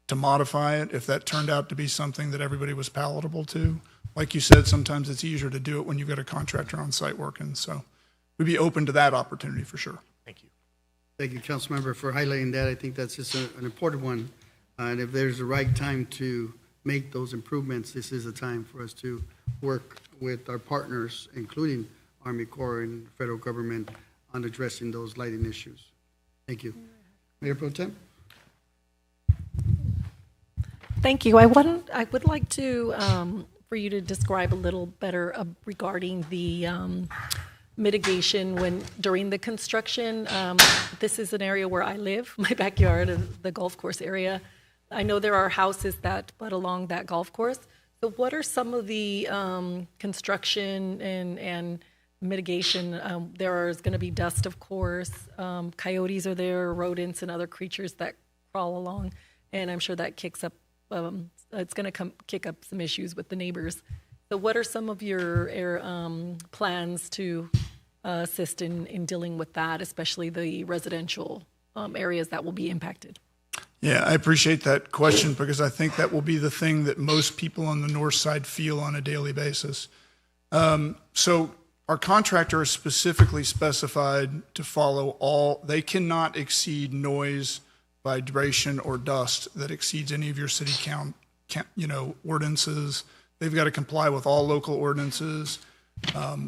Speaker 14: to modify it if that turned out to be something that everybody was palatable to. Like you said, sometimes it's easier to do it when you've got a contractor on site working. So we'd be open to that opportunity for sure.
Speaker 9: Thank you.
Speaker 1: Thank you, Councilmember, for highlighting that. I think that's just an important one. And if there's the right time to make those improvements, this is a time for us to work with our partners, including Army Corps and federal government, on addressing those lighting issues. Thank you. Mayor Pro Tem?
Speaker 8: Thank you. I would like to, for you to describe a little better regarding the mitigation during the construction. This is an area where I live, my backyard, the golf course area. I know there are houses that butt along that golf course. So what are some of the construction and mitigation? There is going to be dust, of course. Coyotes are there, rodents and other creatures that crawl along. And I'm sure that kicks up, it's going to kick up some issues with the neighbors. So what are some of your plans to assist in dealing with that, especially the residential areas that will be impacted?
Speaker 14: Yeah, I appreciate that question because I think that will be the thing that most people on the north side feel on a daily basis. So our contractor is specifically specified to follow they cannot exceed noise, vibration, or dust that exceeds any of your city ordinances. They've got to comply with all local ordinances.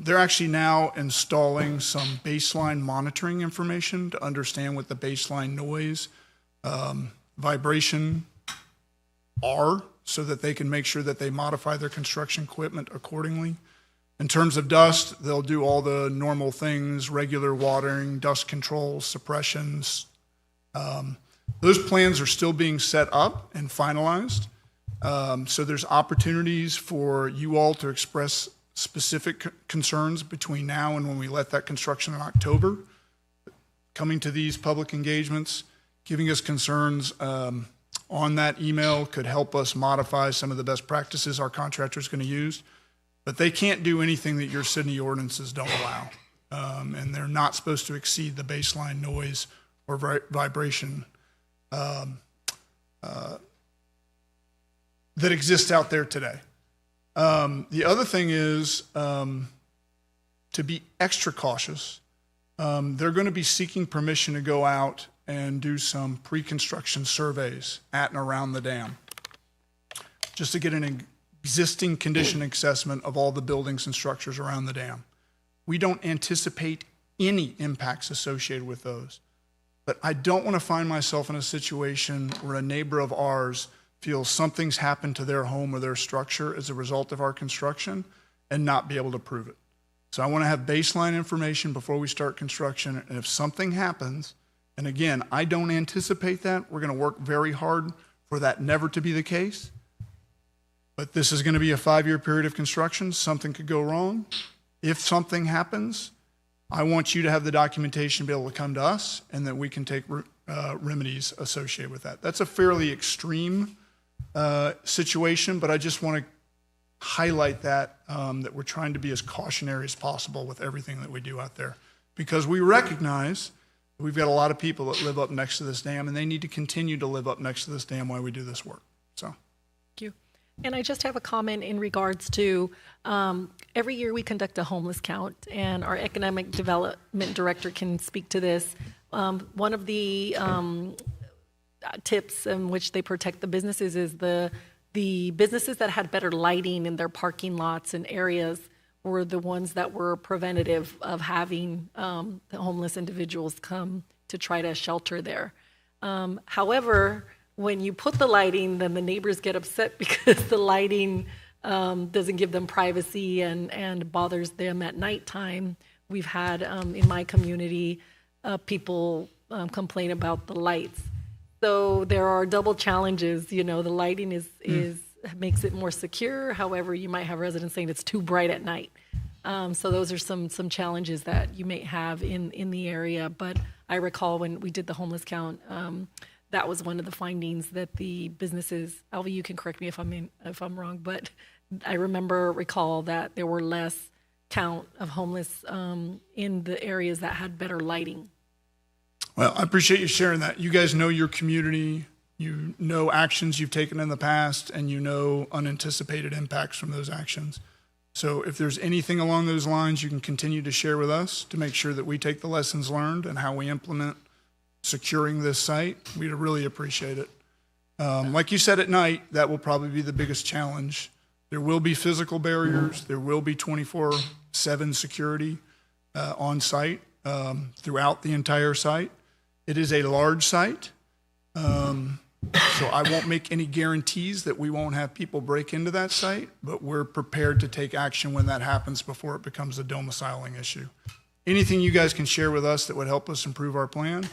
Speaker 14: They're actually now installing some baseline monitoring information to understand what the baseline noise, vibration are, so that they can make sure that they modify their construction equipment accordingly. In terms of dust, they'll do all the normal things, regular watering, dust control, suppressions. Those plans are still being set up and finalized. So there's opportunities for you all to express specific concerns between now and when we let that construction in October. Coming to these public engagements, giving us concerns on that email could help us modify some of the best practices our contractor is going to use. But they can't do anything that your city ordinances don't allow. And they're not supposed to exceed the baseline noise or vibration that exists out there today. The other thing is to be extra cautious. They're going to be seeking permission to go out and do some pre-construction surveys at and around the dam, just to get an existing condition assessment of all the buildings and structures around the dam. We don't anticipate any impacts associated with those. But I don't want to find myself in a situation where a neighbor of ours feels something's happened to their home or their structure as a result of our construction and not be able to prove it. So I want to have baseline information before we start construction. And if something happens, and again, I don't anticipate that, we're going to work very hard for that never to be the case. But this is going to be a 5-year period of construction. Something could go wrong. If something happens, I want you to have the documentation to be able to come to us and that we can take remedies associated with that. That's a fairly extreme situation, but I just want to highlight that we're trying to be as cautionary as possible with everything that we do out there, because we recognize that we've got a lot of people that live up next to this dam, and they need to continue to live up next to this dam while we do this work. So,
Speaker 8: thank you. And I just have a comment in regards to every year we conduct a homeless count, and our economic development director can speak to this. One of the tips in which they protect the businesses is the businesses that had better lighting in their parking lots and areas were the ones that were preventative of having the homeless individuals come to try to shelter there. However, when you put the lighting, then the neighbors get upset because the lighting doesn't give them privacy and bothers them at nighttime. We've had in my community people complain about the lights. So there are double challenges. The lighting is makes it more secure. However, you might have residents saying it's too bright at night. So those are some challenges that you may have in the area. But I recall when we did the homeless count, that was one of the findings that the businesses. Alva, you can correct me if I'm wrong, but I recall that there were less count of homeless in the areas that had better lighting.
Speaker 14: Well, I appreciate you sharing that. You guys know your community, you know actions you've taken in the past, and you know unanticipated impacts from those actions. So if there's anything along those lines you can continue to share with us to make sure that we take the lessons learned and how we implement securing this site, we'd really appreciate it. Like you said, at night, that will probably be the biggest challenge. There will be physical barriers. There will be 24/7 security on site throughout the entire site. It is a large site, so I won't make any guarantees that we won't have people break into that site, but we're prepared to take action when that happens before it becomes a domiciling issue. Anything you guys can share with us that would help us improve our plan,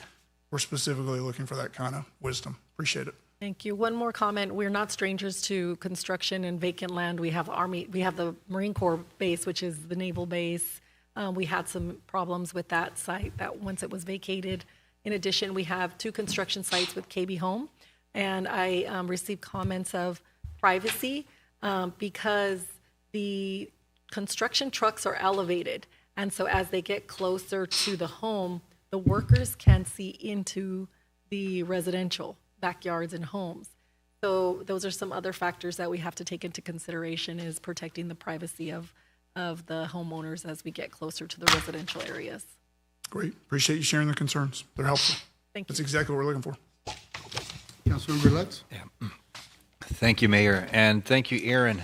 Speaker 14: we're specifically looking for that kind of wisdom. Appreciate it.
Speaker 8: Thank you. One more comment. We're not strangers to construction and vacant land. We have the Marine Corps base, which is the naval base. We had some problems with that site that once it was vacated. In addition, we have 2 construction sites with KB Home, and I received comments of privacy because the construction trucks are elevated, and so as they get closer to the home, the workers can see into the residential backyards and homes. So those are some other factors that we have to take into consideration, is protecting the privacy of the homeowners as we get closer to the residential areas.
Speaker 14: Great. Appreciate you sharing the concerns. They're helpful.
Speaker 8: Thank you.
Speaker 14: That's exactly what we're looking for.
Speaker 1: Councilmember Lutz?
Speaker 10: Thank you, Mayor, and thank you, Aaron,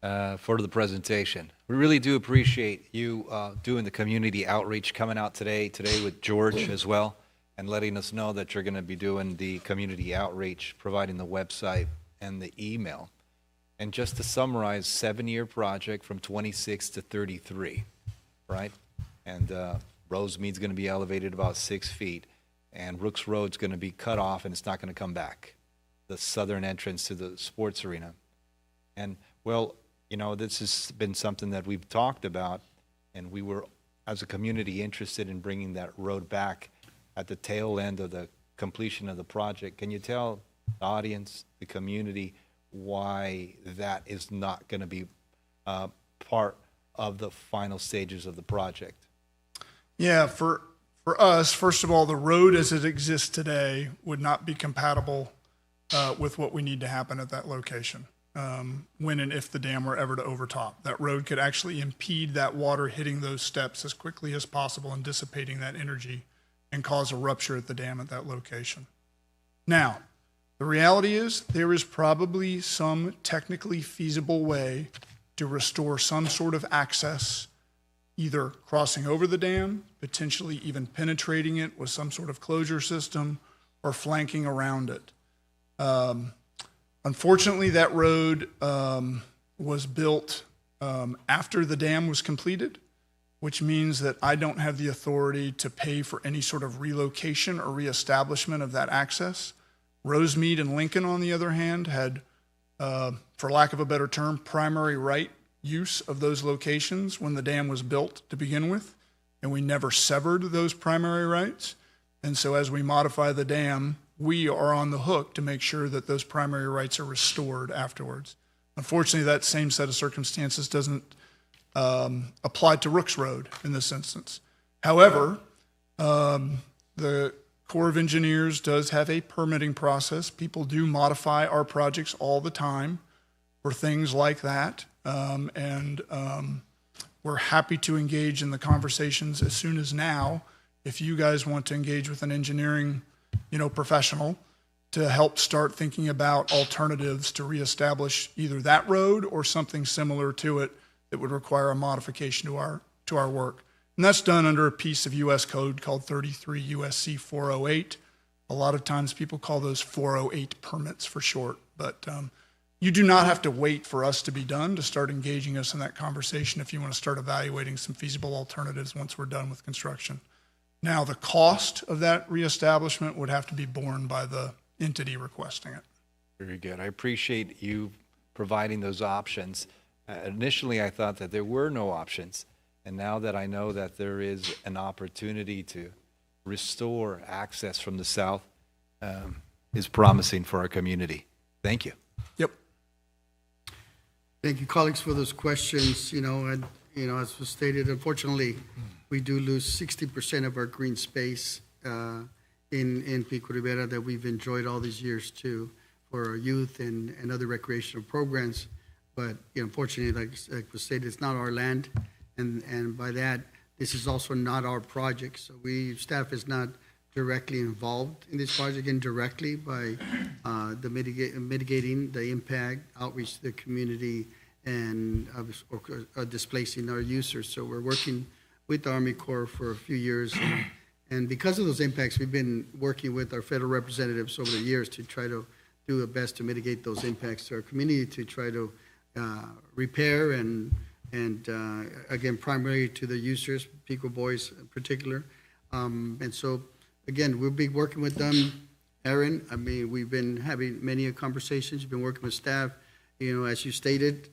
Speaker 10: for the presentation. We really do appreciate you doing the community outreach, coming out today with George as well, and letting us know that you're going to be doing the community outreach, providing the website and the email. And just to summarize, 7-year project from 26 to 33, right? And Rosemead's going to be elevated about 6 feet, and Rooks Road's going to be cut off, and it's not going to come back, the southern entrance to the sports arena. And, well, this has been something that we've talked about, and we were, as a community, interested in bringing that road back at the tail end of the completion of the project. Can you tell the audience, the community, why that is not going to be part of the final stages of the project?
Speaker 14: Yeah, for us, first of all, the road as it exists today would not be compatible with what we need to happen at that location when and if the dam were ever to overtop. That road could actually impede that water hitting those steps as quickly as possible and dissipating that energy and cause a rupture at the dam at that location. Now, the reality is there is probably some technically feasible way to restore some sort of access, either crossing over the dam, potentially even penetrating it with some sort of closure system, or flanking around it. Unfortunately, that road was built after the dam was completed, which means that I don't have the authority to pay for any sort of relocation or reestablishment of that access. Rosemead and Lincoln, on the other hand, had, for lack of a better term, primary right use of those locations when the dam was built to begin with, and we never severed those primary rights. And so as we modify the dam, we are on the hook to make sure that those primary rights are restored afterwards. Unfortunately, that same set of circumstances doesn't apply to Rooks Road in this instance. However, the Corps of Engineers does have a permitting process. People do modify our projects all the time for things like that. We're happy to engage in the conversations as soon as now if you guys want to engage with an engineering professional to help start thinking about alternatives to reestablish either that road or something similar to it that would require a modification to our work. And that's done under a piece of U.S. code called 33 U.S.C. 408. A lot of times people call those 408 permits for short, but you do not have to wait for us to be done to start engaging us in that conversation if you want to start evaluating some feasible alternatives once we're done with construction. Now, the cost of that reestablishment would have to be borne by the entity requesting it.
Speaker 10: Very good. I appreciate you providing those options. Initially, I thought that there were no options, and now that I know that there is an opportunity to restore access from the south, is promising for our community. Thank you.
Speaker 14: Yep.
Speaker 1: Thank you, colleagues, for those questions. As was stated, unfortunately, we do lose 60% of our green space in Pico Rivera that we've enjoyed all these years too, for our youth and other recreational programs. But unfortunately, like was stated, it's not our land, and by that, this is also not our project. So staff is not directly involved in this project, indirectly by the mitigating the impact, outreach to the community, and displacing our users. So we're working with the Army Corps for a few years, and because of those impacts, we've been working with our federal representatives over the years to try to do the best to mitigate those impacts to our community, to try to repair and again, primarily to the users, Pico boys in particular. And so, again, we'll be working with them. Aaron, I mean, we've been having many conversations. You've been working with staff. As you stated,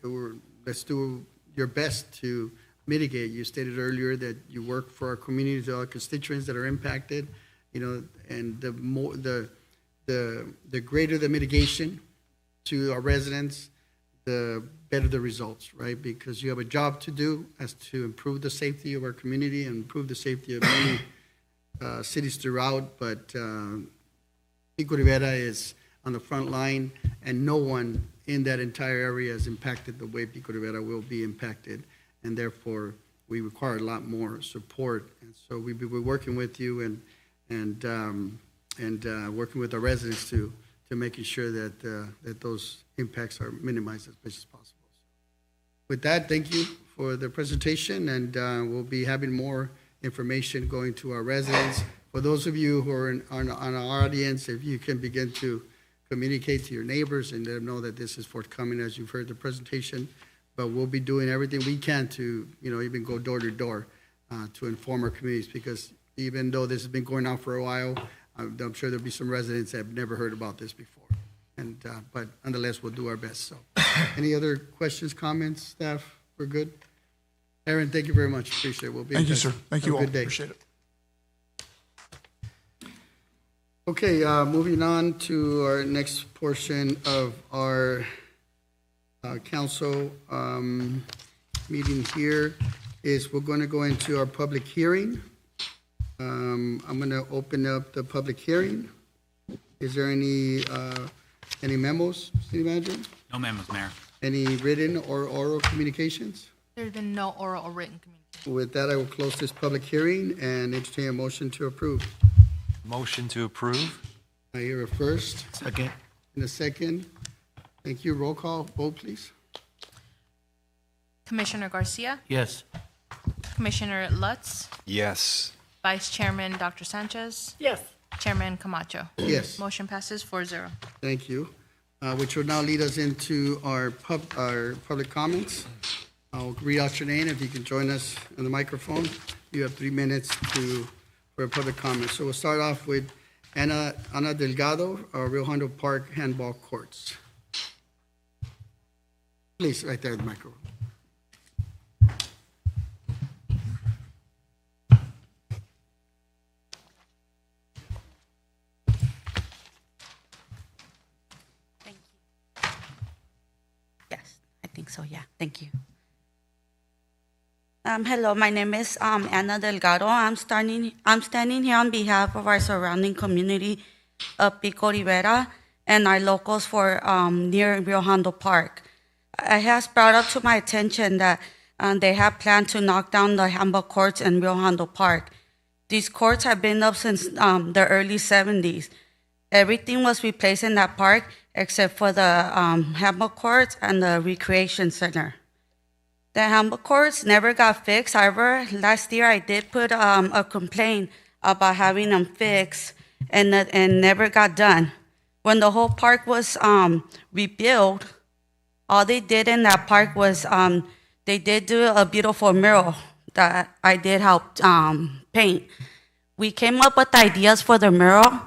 Speaker 1: let's do your best to mitigate. You stated earlier that you work for our communities, our constituents that are impacted, and the greater the mitigation to our residents, the better the results, right? Because you have a job to do as to improve the safety of our community and improve the safety of many cities throughout. But Pico Rivera is on the front line, and no one in that entire area is impacted the way Pico Rivera will be impacted. And therefore, we require a lot more support. And so we'll be working with you and working with our residents to making sure that those impacts are minimized as much as possible. With that, thank you for the presentation, and we'll be having more information going to our residents. For those of you who are on our audience, if you can begin to communicate to your neighbors and let them know that this is forthcoming, as you've heard the presentation. But we'll be doing everything we can to, even go door to door to inform our communities, because even though this has been going on for a while, I'm sure there'll be some residents that have never heard about this before. And but nonetheless, we'll do our best. So, any other questions, comments, staff? We're good. Aaron, thank you very much. Appreciate it. We'll be.
Speaker 14: Thank you, sir. Thank you all.
Speaker 1: Good day.
Speaker 14: Appreciate it.
Speaker 1: Okay, moving on to our next portion of our council meeting here is we're going to go into our public hearing. I'm going to open up the public hearing. Is there any memos, City Manager?
Speaker 13: No memos, Mayor.
Speaker 1: Any written or oral communications?
Speaker 2: There's been no oral or written communication.
Speaker 1: With that, I will close this public hearing and entertain a motion to approve.
Speaker 10: Motion to approve.
Speaker 1: I hear a first.
Speaker 3: Second.
Speaker 1: And a second. Thank you. Roll call. Vote, please.
Speaker 2: Commissioner Garcia,
Speaker 3: Yes.
Speaker 2: Commissioner Lutz,
Speaker 10: Yes.
Speaker 2: Vice Chairman Dr. Sanchez,
Speaker 6: Yes.
Speaker 2: Chairman Camacho.
Speaker 1: Yes.
Speaker 2: Motion passes 4-0.
Speaker 1: Thank you. Which will now lead us into our public comments. I'll read out your name. If you can join us on the microphone, you have 3 minutes for a public comment. So we'll start off with Ana Delgado, Rio Hondo Park Handball Courts. Please, right there at the microphone.
Speaker 15: Thank you. Yes, I think so, yeah. Thank you. Hello, my name is Ana Delgado. I'm standing here on behalf of our surrounding community of Pico Rivera and our locals for near Rio Hondo Park. It has brought up to my attention that they have planned to knock down the handball courts in Rio Hondo Park. These courts have been up since the early 70s. Everything was replaced in that park except for the handball courts and the recreation center. The handball courts never got fixed. However, last year I did put a complaint about having them fixed, and never got done. When the whole park was rebuilt, all they did in that park was they did do a beautiful mural that I did help paint. We came up with ideas for the mural,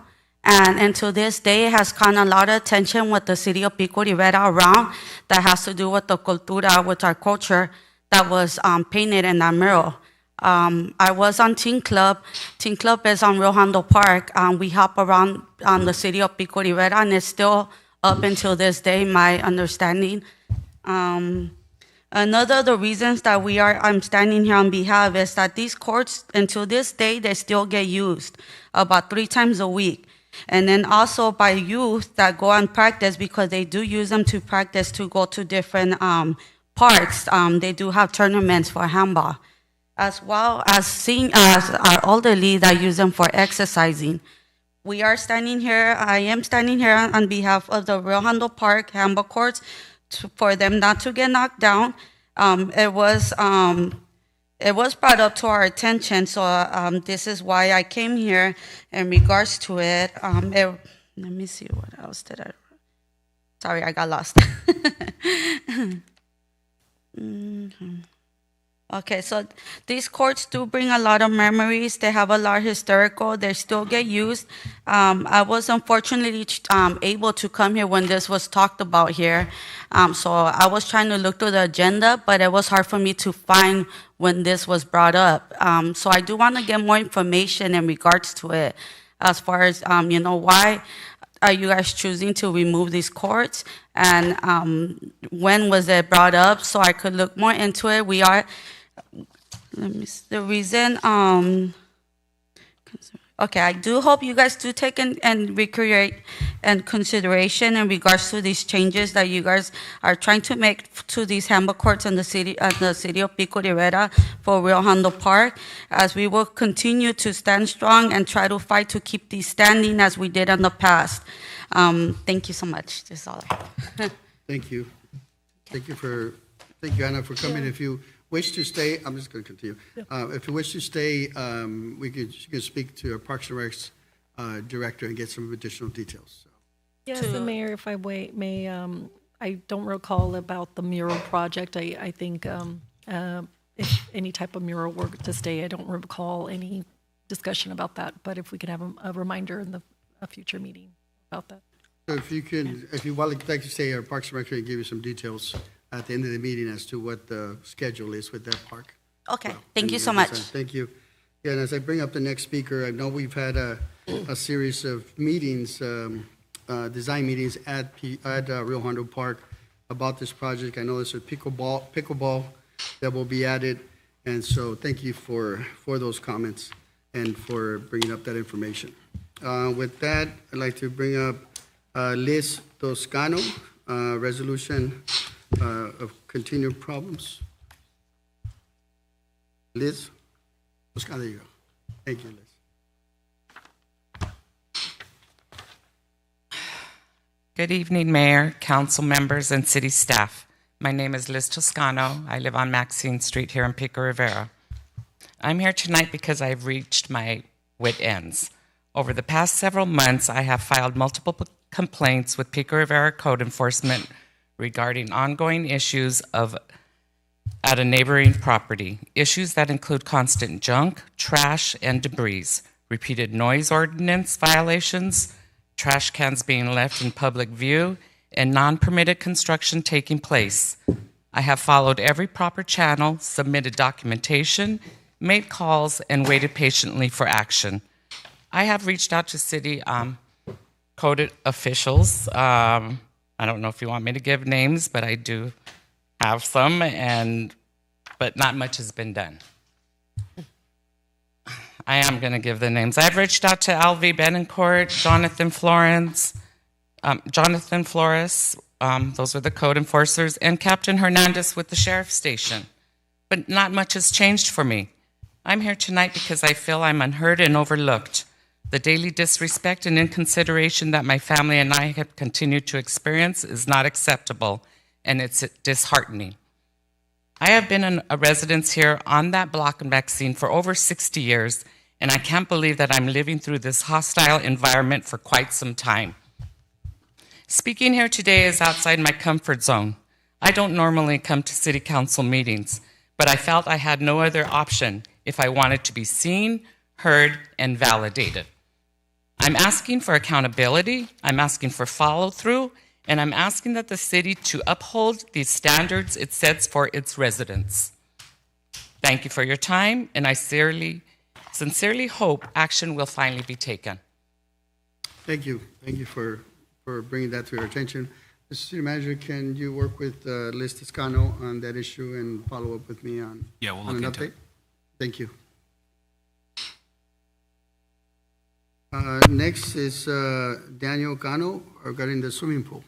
Speaker 15: and until this day, it has gotten a lot of attention with the city of Pico Rivera around that has to do with the cultura, with our culture that was painted in that mural. I was on Teen Club. Teen Club is on Rio Hondo Park. We hop around the city of Pico Rivera, and it's still up until this day, my understanding. Another of the reasons that I'm standing here on behalf is that these courts, until this day, they still get used about 3 times a week. And then also by youth that go and practice, because they do use them to practice to go to different parks. They do have tournaments for handball, as well as our elderly that use them for exercising. I am standing here on behalf of the Rio Hondo Park handball courts for them not to get knocked down. It was brought up to our attention, so this is why I came here in regards to it. Let me see, what else did I? Sorry, I got lost. Okay, so these courts do bring a lot of memories. They have a lot of historical. They still get used. I was unfortunately able to come here when this was talked about here. So I was trying to look through the agenda, but it was hard for me to find when this was brought up. So I do want to get more information in regards to it, as far as, why are you guys choosing to remove these courts, and when was it brought up, so I could look more into it. The reason, okay, I do hope you guys do take and recreate and consideration in regards to these changes that you guys are trying to make to these handball courts in the city of Pico Rivera for Rio Hondo Park, as we will continue to stand strong and try to fight to keep these standing as we did in the past. Thank you so much. That's all I have.
Speaker 1: Thank you. Thank you, Anna, for coming. If you wish to stay, I'm just going to continue. If you wish to stay, you can speak to our Parks and Recs director and get some additional details. So.
Speaker 8: Yes, and Mayor, if I may, I don't recall about the mural project. I think if any type of mural were to stay, I don't recall any discussion about that. But if we could have a reminder in a future meeting about that.
Speaker 1: So if you would like to stay, our Parks and Rec can give you some details at the end of the meeting as to what the schedule is with that park.
Speaker 15: Okay, thank you so much.
Speaker 1: Thank you. Yeah, and as I bring up the next speaker, I know we've had a series of meetings, design meetings at Rio Hondo Park about this project. I know there's a pickleball that will be added, and so thank you for those comments and for bringing up that information. With that, I'd like to bring up Liz Toscano, resolution of continued problems. Liz Toscano, there you go. Thank you, Liz.
Speaker 16: Good evening, Mayor, council members, and city staff. My name is Liz Toscano. I live on Maxine Street here in Pico Rivera. I'm here tonight because I've reached my wit ends. Over the past several months, I have filed multiple complaints with Pico Rivera Code Enforcement regarding ongoing issues at a neighboring property. Issues that include constant junk, trash, and debris, repeated noise ordinance violations, trash cans being left in public view, and non-permitted construction taking place. I have followed every proper channel, submitted documentation, made calls, and waited patiently for action. I have reached out to city code officials. I don't know if you want me to give names, but I do have some, but not much has been done. I am going to give the names. I've reached out to Alvy Benincourt, Jonathan Flores, those are the code enforcers, and Captain Hernandez with the sheriff's station. But not much has changed for me. I'm here tonight because I feel I'm unheard and overlooked. The daily disrespect and inconsideration that my family and I have continued to experience is not acceptable, and it's disheartening. I have been a resident here on that block in Maxine for over 60 years, and I can't believe that I'm living through this hostile environment for quite some time. Speaking here today is outside my comfort zone. I don't normally come to city council meetings, but I felt I had no other option if I wanted to be seen, heard, and validated. I'm asking for accountability, I'm asking for follow-through, and I'm asking that the city to uphold the standards it sets for its residents. Thank you for your time, and I sincerely hope action will finally be taken.
Speaker 1: Thank you. Thank you for bringing that to your attention. Mr. City Manager, can you work with Liz Toscano on that issue and follow up with me on,
Speaker 13: Yeah, we'll
Speaker 1: on
Speaker 13: look
Speaker 1: an
Speaker 13: into
Speaker 1: update?
Speaker 13: it.
Speaker 1: Thank you. Next is Daniel Cano regarding the swimming pool.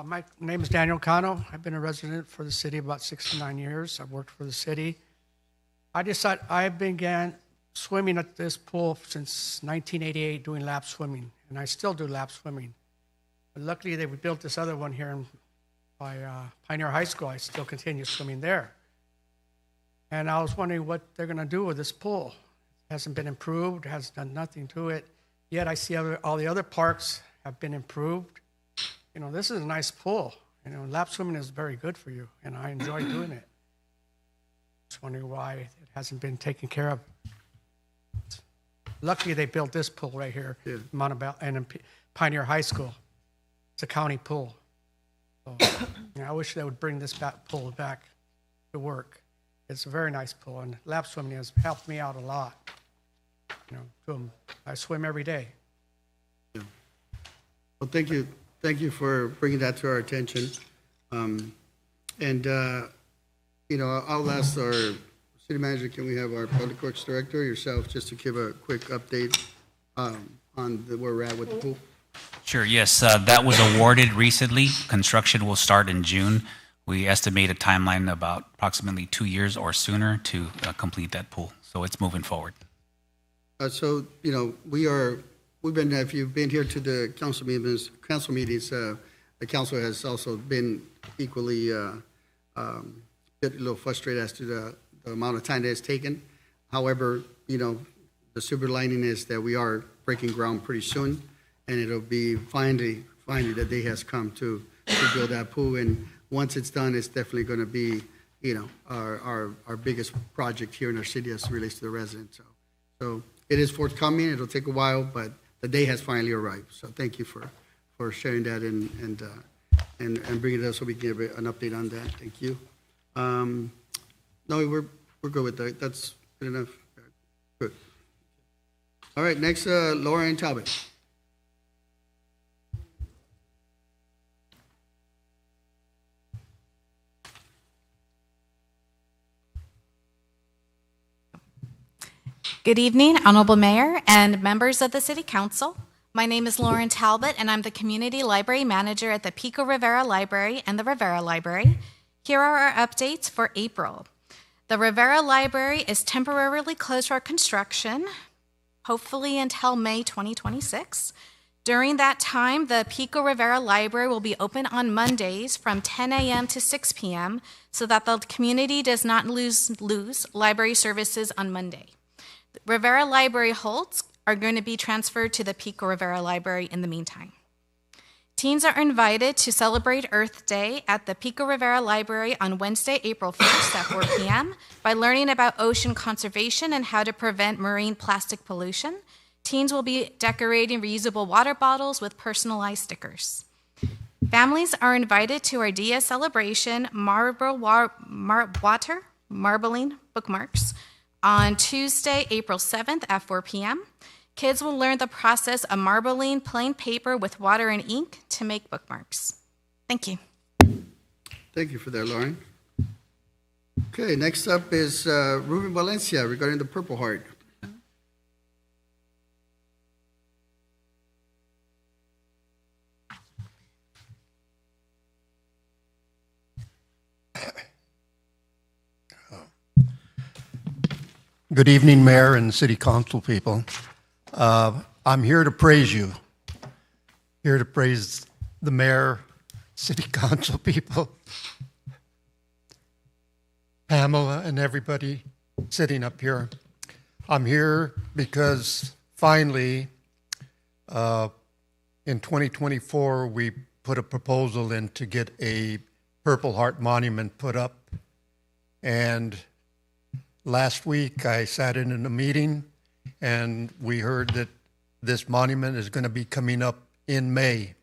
Speaker 17: My name is Daniel Cano. I've been a resident for the city about 69 years. I've worked for the city. I began swimming at this pool since 1988, doing lap swimming, and I still do lap swimming. But luckily, they built this other one here by Pioneer High School. I still continue swimming there. And I was wondering what they're going to do with this pool. It hasn't been improved, has done nothing to it. Yet I see all the other parks have been improved. You know, this is a nice pool. You know, lap swimming is very good for you, and I enjoy doing it. Just wondering why it hasn't been taken care of. Luckily, they built this pool right here, Montebello, and in Pioneer High School. It's a county pool. So, you know, I wish they would bring this pool back to work. It's a very nice pool, and lap swimming has helped me out a lot. You know, I swim every day.
Speaker 1: Yeah. Well, thank you. Thank you for bringing that to our attention. You know, I'll ask our city manager, can we have our public works director, yourself, just to give a quick update on where we're at with the pool?
Speaker 13: Sure, yes, that was awarded recently. Construction will start in June. We estimate a timeline about approximately 2 years or sooner to complete that pool. So it's moving forward.
Speaker 1: So, you know, we've been, if you've been here to the council meetings, the council has also been equally a little frustrated as to the amount of time that it's taken. However, you know, the silver lining is that we are breaking ground pretty soon, and it'll be finally the day has come to build that pool. And once it's done, it's definitely going to be, you know, our biggest project here in our city as it relates to the residents. So it is forthcoming. It'll take a while, but the day has finally arrived. So thank you for sharing that and bringing it up so we can give an update on that. Thank you. No, we're good with that. That's good enough. Good. All right, next, Lauren Talbot.
Speaker 18: Good evening, Honorable Mayor and members of the City Council. My name is Lauren Talbot, and I'm the Community Library Manager at the Pico Rivera Library and the Rivera Library. Here are our updates for April. The Rivera Library is temporarily closed for construction, hopefully until May 2026. During that time, the Pico Rivera Library will be open on Mondays from 10 a.m. to 6 p.m. so that the community does not lose library services on Monday. Rivera Library holds are going to be transferred to the Pico Rivera Library in the meantime. Teens are invited to celebrate Earth Day at the Pico Rivera Library on Wednesday, April 1st at 4 p.m. by learning about ocean conservation and how to prevent marine plastic pollution. Teens will be decorating reusable water bottles with personalized stickers. Families are invited to our Dia celebration marbling bookmarks on Tuesday, April 7th at 4 p.m. Kids will learn the process of marbling plain paper with water and ink to make bookmarks. Thank you.
Speaker 1: Thank you for that, Lauren. Okay, next up is Ruben Valencia regarding the Purple Heart.
Speaker 19: Good evening, Mayor and City Council people. I'm here to praise you, here to praise the Mayor city council people, Pamela, and everybody sitting up here. I'm here because finally, in 2024, we put a proposal in to get a Purple Heart monument put up. And last week, I sat in a meeting, and we heard that this monument is going to be coming up in May,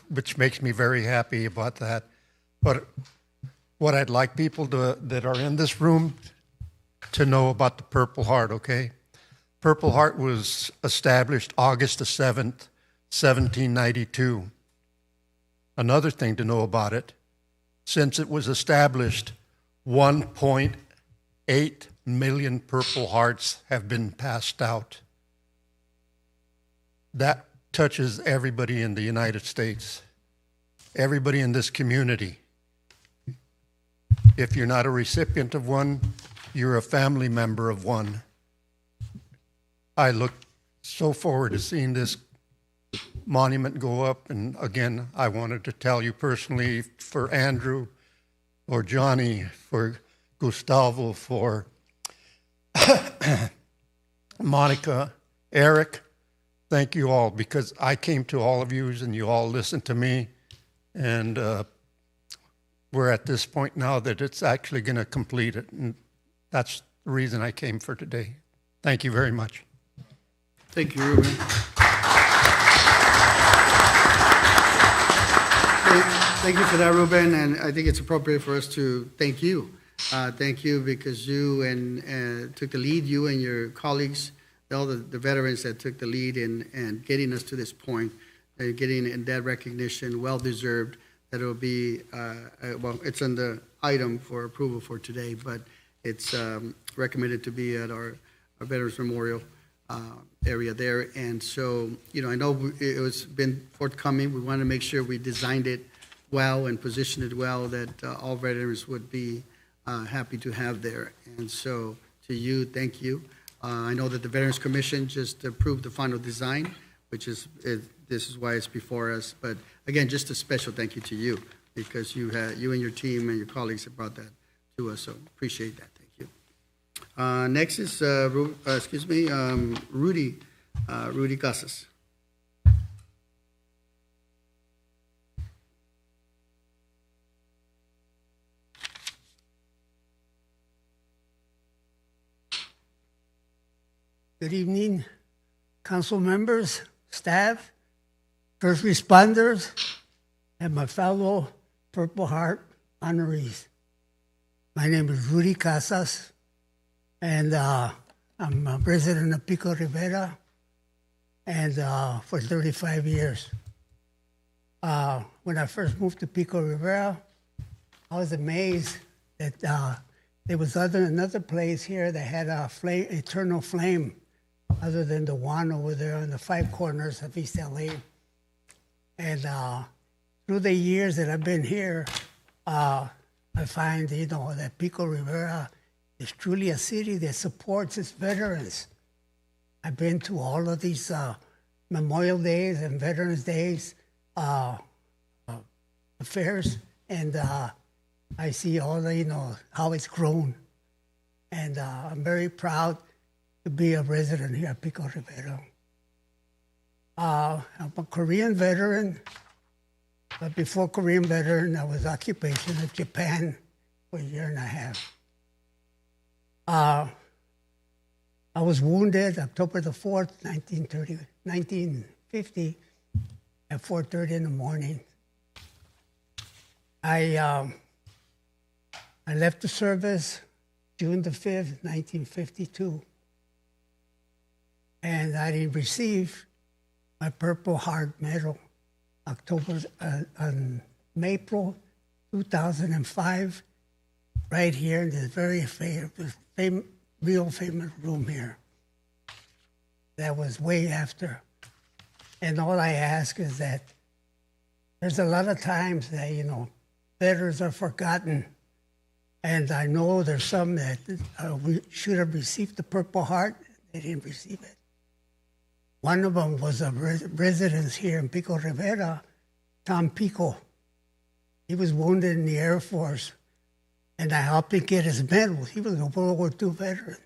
Speaker 19: which makes me very happy about that. But what I'd like people that are in this room to know about the Purple Heart, okay? Purple Heart was established August the 7th, 1792. Another thing to know about it, since it was established, 1.8 million Purple Hearts have been passed out. That touches everybody in the United States, everybody in this community. If you're not a recipient of one, you're a family member of one. I look so forward to seeing this monument go up. And again, I wanted to tell you personally, for Andrew or Johnny, for Gustavo, for Monica, Eric, thank you all, because I came to all of you and you all listened to me. And we're at this point now that it's actually going to complete it. And that's the reason I came for today. Thank you very much.
Speaker 1: Thank you, Ruben. Thank you for that, Ruben, and I think it's appropriate for us to thank you. Thank you because you took the lead, you and your colleagues, all the veterans that took the lead in getting us to this point, getting that recognition, well-deserved, that it will be, well, it's on the item for approval for today, but it's recommended to be at our Veterans Memorial area there. And so, you know, I know it was been forthcoming. We want to make sure we designed it well and positioned it well that all veterans would be happy to have there. And so to you, thank you. I know that the Veterans Commission just approved the final design, which is, this is why it's before us. But again, just a special thank you to you because you and your team and your colleagues have brought that to us. So appreciate that. Thank you. Next is, Rudy Casas.
Speaker 20: Good evening, council members, staff, first responders, and my fellow Purple Heart honorees. My name is Rudy Casas, and I'm a resident of Pico Rivera, and for 35 years. When I first moved to Pico Rivera, I was amazed that there was another place here that had a flame, eternal flame, other than the one over there on the five corners of East LA. And through the years that I've been here, I find, you know, that Pico Rivera is truly a city that supports its veterans. I've been to all of these Memorial Days and Veterans Days affairs, and I see all the, you know, how it's grown. And I'm very proud to be a resident here at Pico Rivera. I'm a Korean veteran, but before Korean veteran, I was occupation of Japan for a year and a half. I was wounded October the 4th, 1950, at 4:30 in the morning. I left the service June the 5th, 1952. And I received my Purple Heart Medal on April 2005, right here in this very real famous room here. That was way after. And all I ask is that there's a lot of times that, you know, veterans are forgotten. And I know there's some that should have received the Purple Heart. They didn't receive it. One of them was a resident here in Pico Rivera, Tom Pico. He was wounded in the Air Force, and I helped him get his medals. He was a World War II veteran,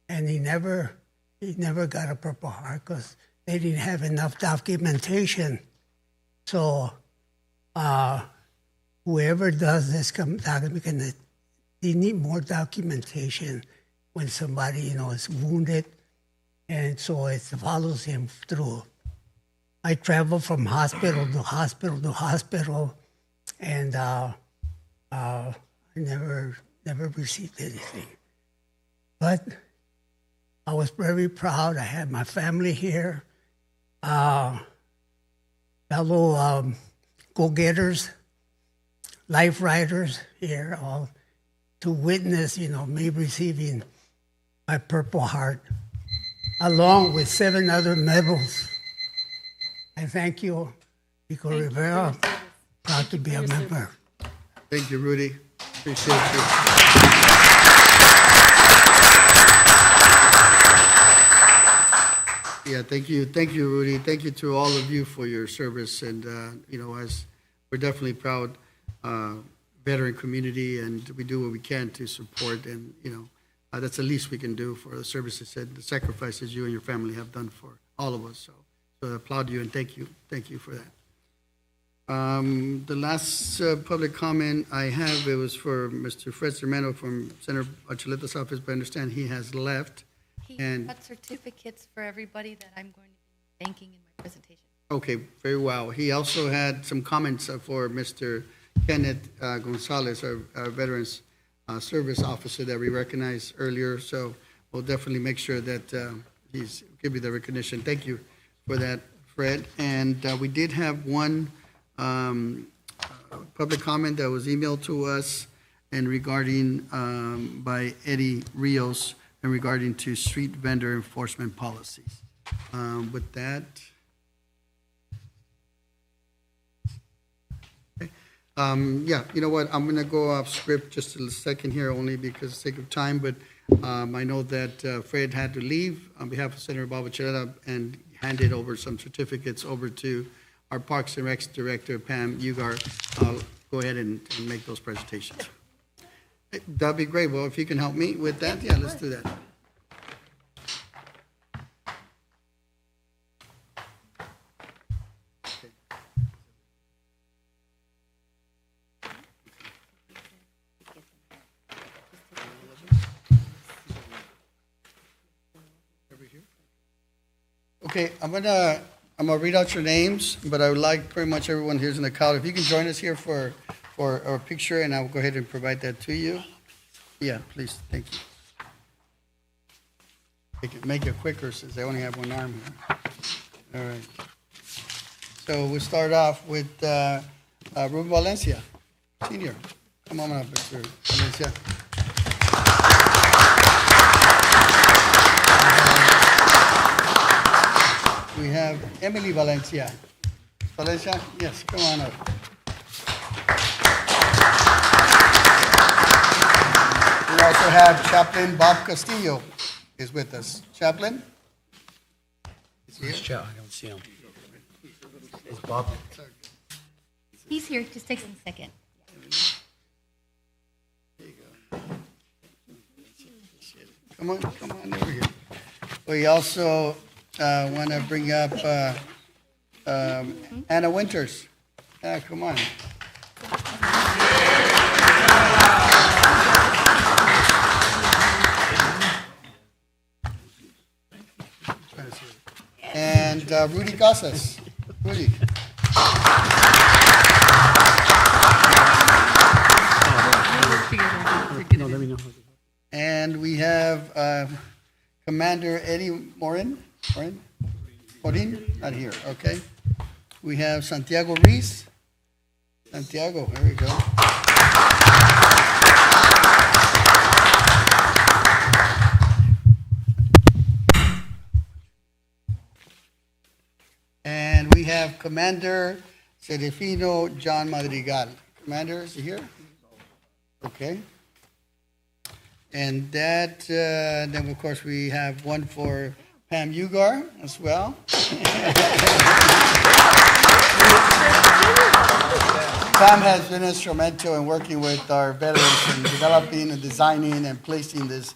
Speaker 20: and he never got a Purple Heart because they didn't have enough documentation. So whoever does this document, they need more documentation when somebody, is wounded, and so it follows him through. I travel from hospital to hospital to hospital, and I never received anything. But I was very proud. I had my family here, fellow go-getters, life riders here, all to witness, me receiving my Purple Heart, along with 7 other medals. I thank you, Pico Rivera. Proud to be a member.
Speaker 1: Thank you, Rudy. Appreciate you. Yeah, thank you, Rudy. Thank you to all of you for your service, and as we're definitely proud veteran community, and we do what we can to support, and that's the least we can do for the services and the sacrifices you and your family have done for all of us. So I applaud you and thank you for that. The last public comment I have, it was for Mr. Fred Sermano from Senator Archuleta's office, but I understand he has left.
Speaker 12: He
Speaker 1: And
Speaker 12: got certificates for everybody that I'm going to be thanking in my presentation.
Speaker 1: okay, very well. He also had some comments for Mr. Kenneth Gonzalez, our Veterans Service Officer that we recognized earlier. So we'll definitely make sure that he's give you the recognition. Thank you for that, Fred. And we did have one public comment that was emailed to us and regarding by Eddie Rios and regarding to street vendor enforcement policies. With that. Yeah, you know what, I'm going to go off script just a second here only because of the sake of time, but I know that Fred had to leave on behalf of Senator Barbachereta and handed over some certificates over to our Parks and Recs Director, Pam Ugar. I'll go ahead and make those presentations. That'd be great. Well, if you can help me with that, yeah, let's do that. Okay, I'm gonna read out your names, but I would like pretty much everyone here's in the crowd. If you can join us here for a picture, and I'll go ahead and provide that to you. Yeah, please, thank you. Make it quicker since I only have one arm here. All right. So we'll start off with Ruben Valencia, Senior. Come on up, Mr. Valencia. We have Emily Valencia. Valencia, yes, come on up. We also have Chaplain Bob Castillo is with us. Chaplain? Is he here?
Speaker 3: I don't see him. Is Bob?
Speaker 12: He's here, just takes a second.
Speaker 1: Come on over here. We also want to bring up Anna Winters. Come on. And Rudy Casas. Rudy. And we have Commander Eddie Morin, not here, okay. We have Santiago Reese. Santiago, there we go. And we have Commander Serafino John Madrigal. Commander, is he here? Okay. And that, then of course we have one for Pam Ugar as well. Pam has been instrumental in working with our veterans in developing and designing and placing this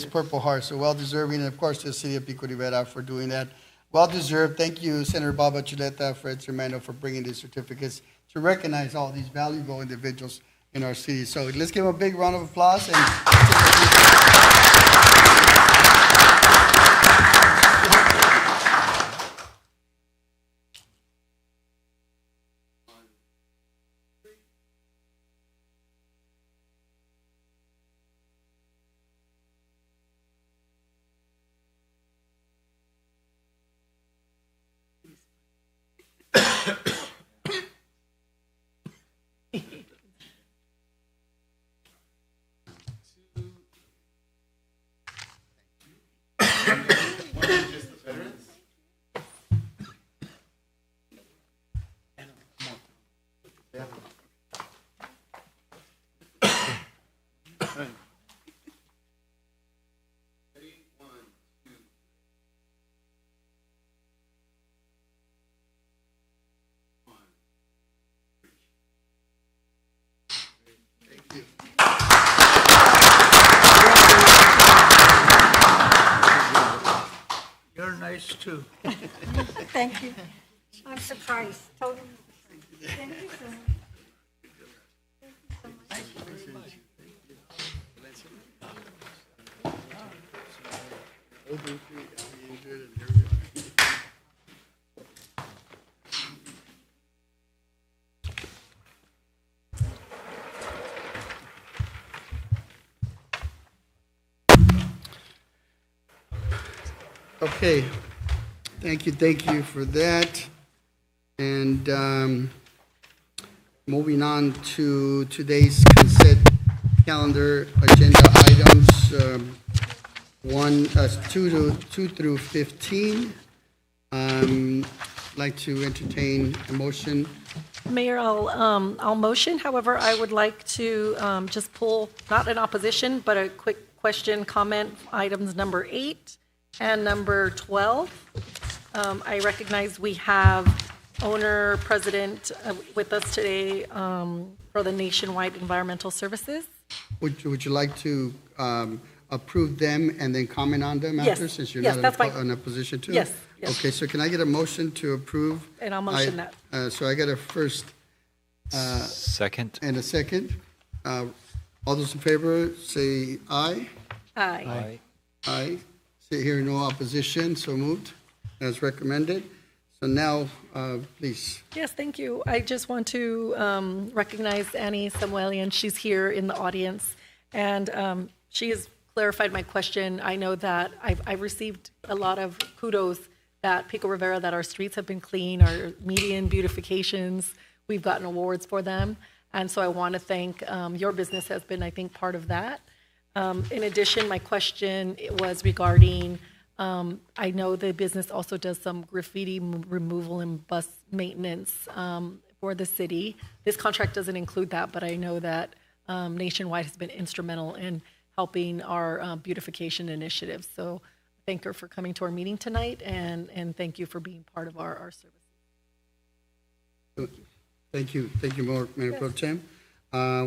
Speaker 1: Purple Heart. So well-deserving, and of course, to the city of Pico Rivera for doing that. Well-deserved. Thank you, Senator Baba Chuleta, Fred Tremendo, for bringing these certificates to recognize all these valuable individuals in our city. So let's give them a big round of applause.
Speaker 21: You're nice too.
Speaker 22: Thank you. I'm surprised, totally surprised. Thank you so much.
Speaker 1: Okay, thank you for that. And moving on to today's consent calendar agenda items, 2 through 15. Like to entertain a motion.
Speaker 8: Mayor, I'll motion. However, I would like to just pull, not in opposition, but a quick question, comment, items number 8 and number 12. I recognize we have owner president with us today for the Nationwide Environmental Services.
Speaker 1: Would you like to approve them and then comment on them after,
Speaker 8: Yes.
Speaker 1: since you're
Speaker 8: Yes,
Speaker 1: not
Speaker 8: that's fine.
Speaker 1: in a position to?
Speaker 8: Yes, yes.
Speaker 1: Okay, so can I get a motion to approve?
Speaker 8: And I'll motion that.
Speaker 1: So I got a first.
Speaker 10: Second.
Speaker 1: And a second. All those in favor, say aye.
Speaker 8: Aye.
Speaker 1: Aye. See here, no opposition, so moved, as recommended. So now, please.
Speaker 8: Yes, thank you. I just want to recognize Annie Samuelian. She's here in the audience, and she has clarified my question. I know that I've received a lot of kudos that Pico Rivera, that our streets have been clean, our median beautifications, we've gotten awards for them. And so I want to thank, your business has been, I think, part of that. In addition, my question was regarding, I know the business also does some graffiti removal and bus maintenance for the city. This contract doesn't include that, but I know that Nationwide has been instrumental in helping our beautification initiatives. So thank her for coming to our meeting tonight, and thank you for being part of our service.
Speaker 1: Thank you, Mayor Pro Tem.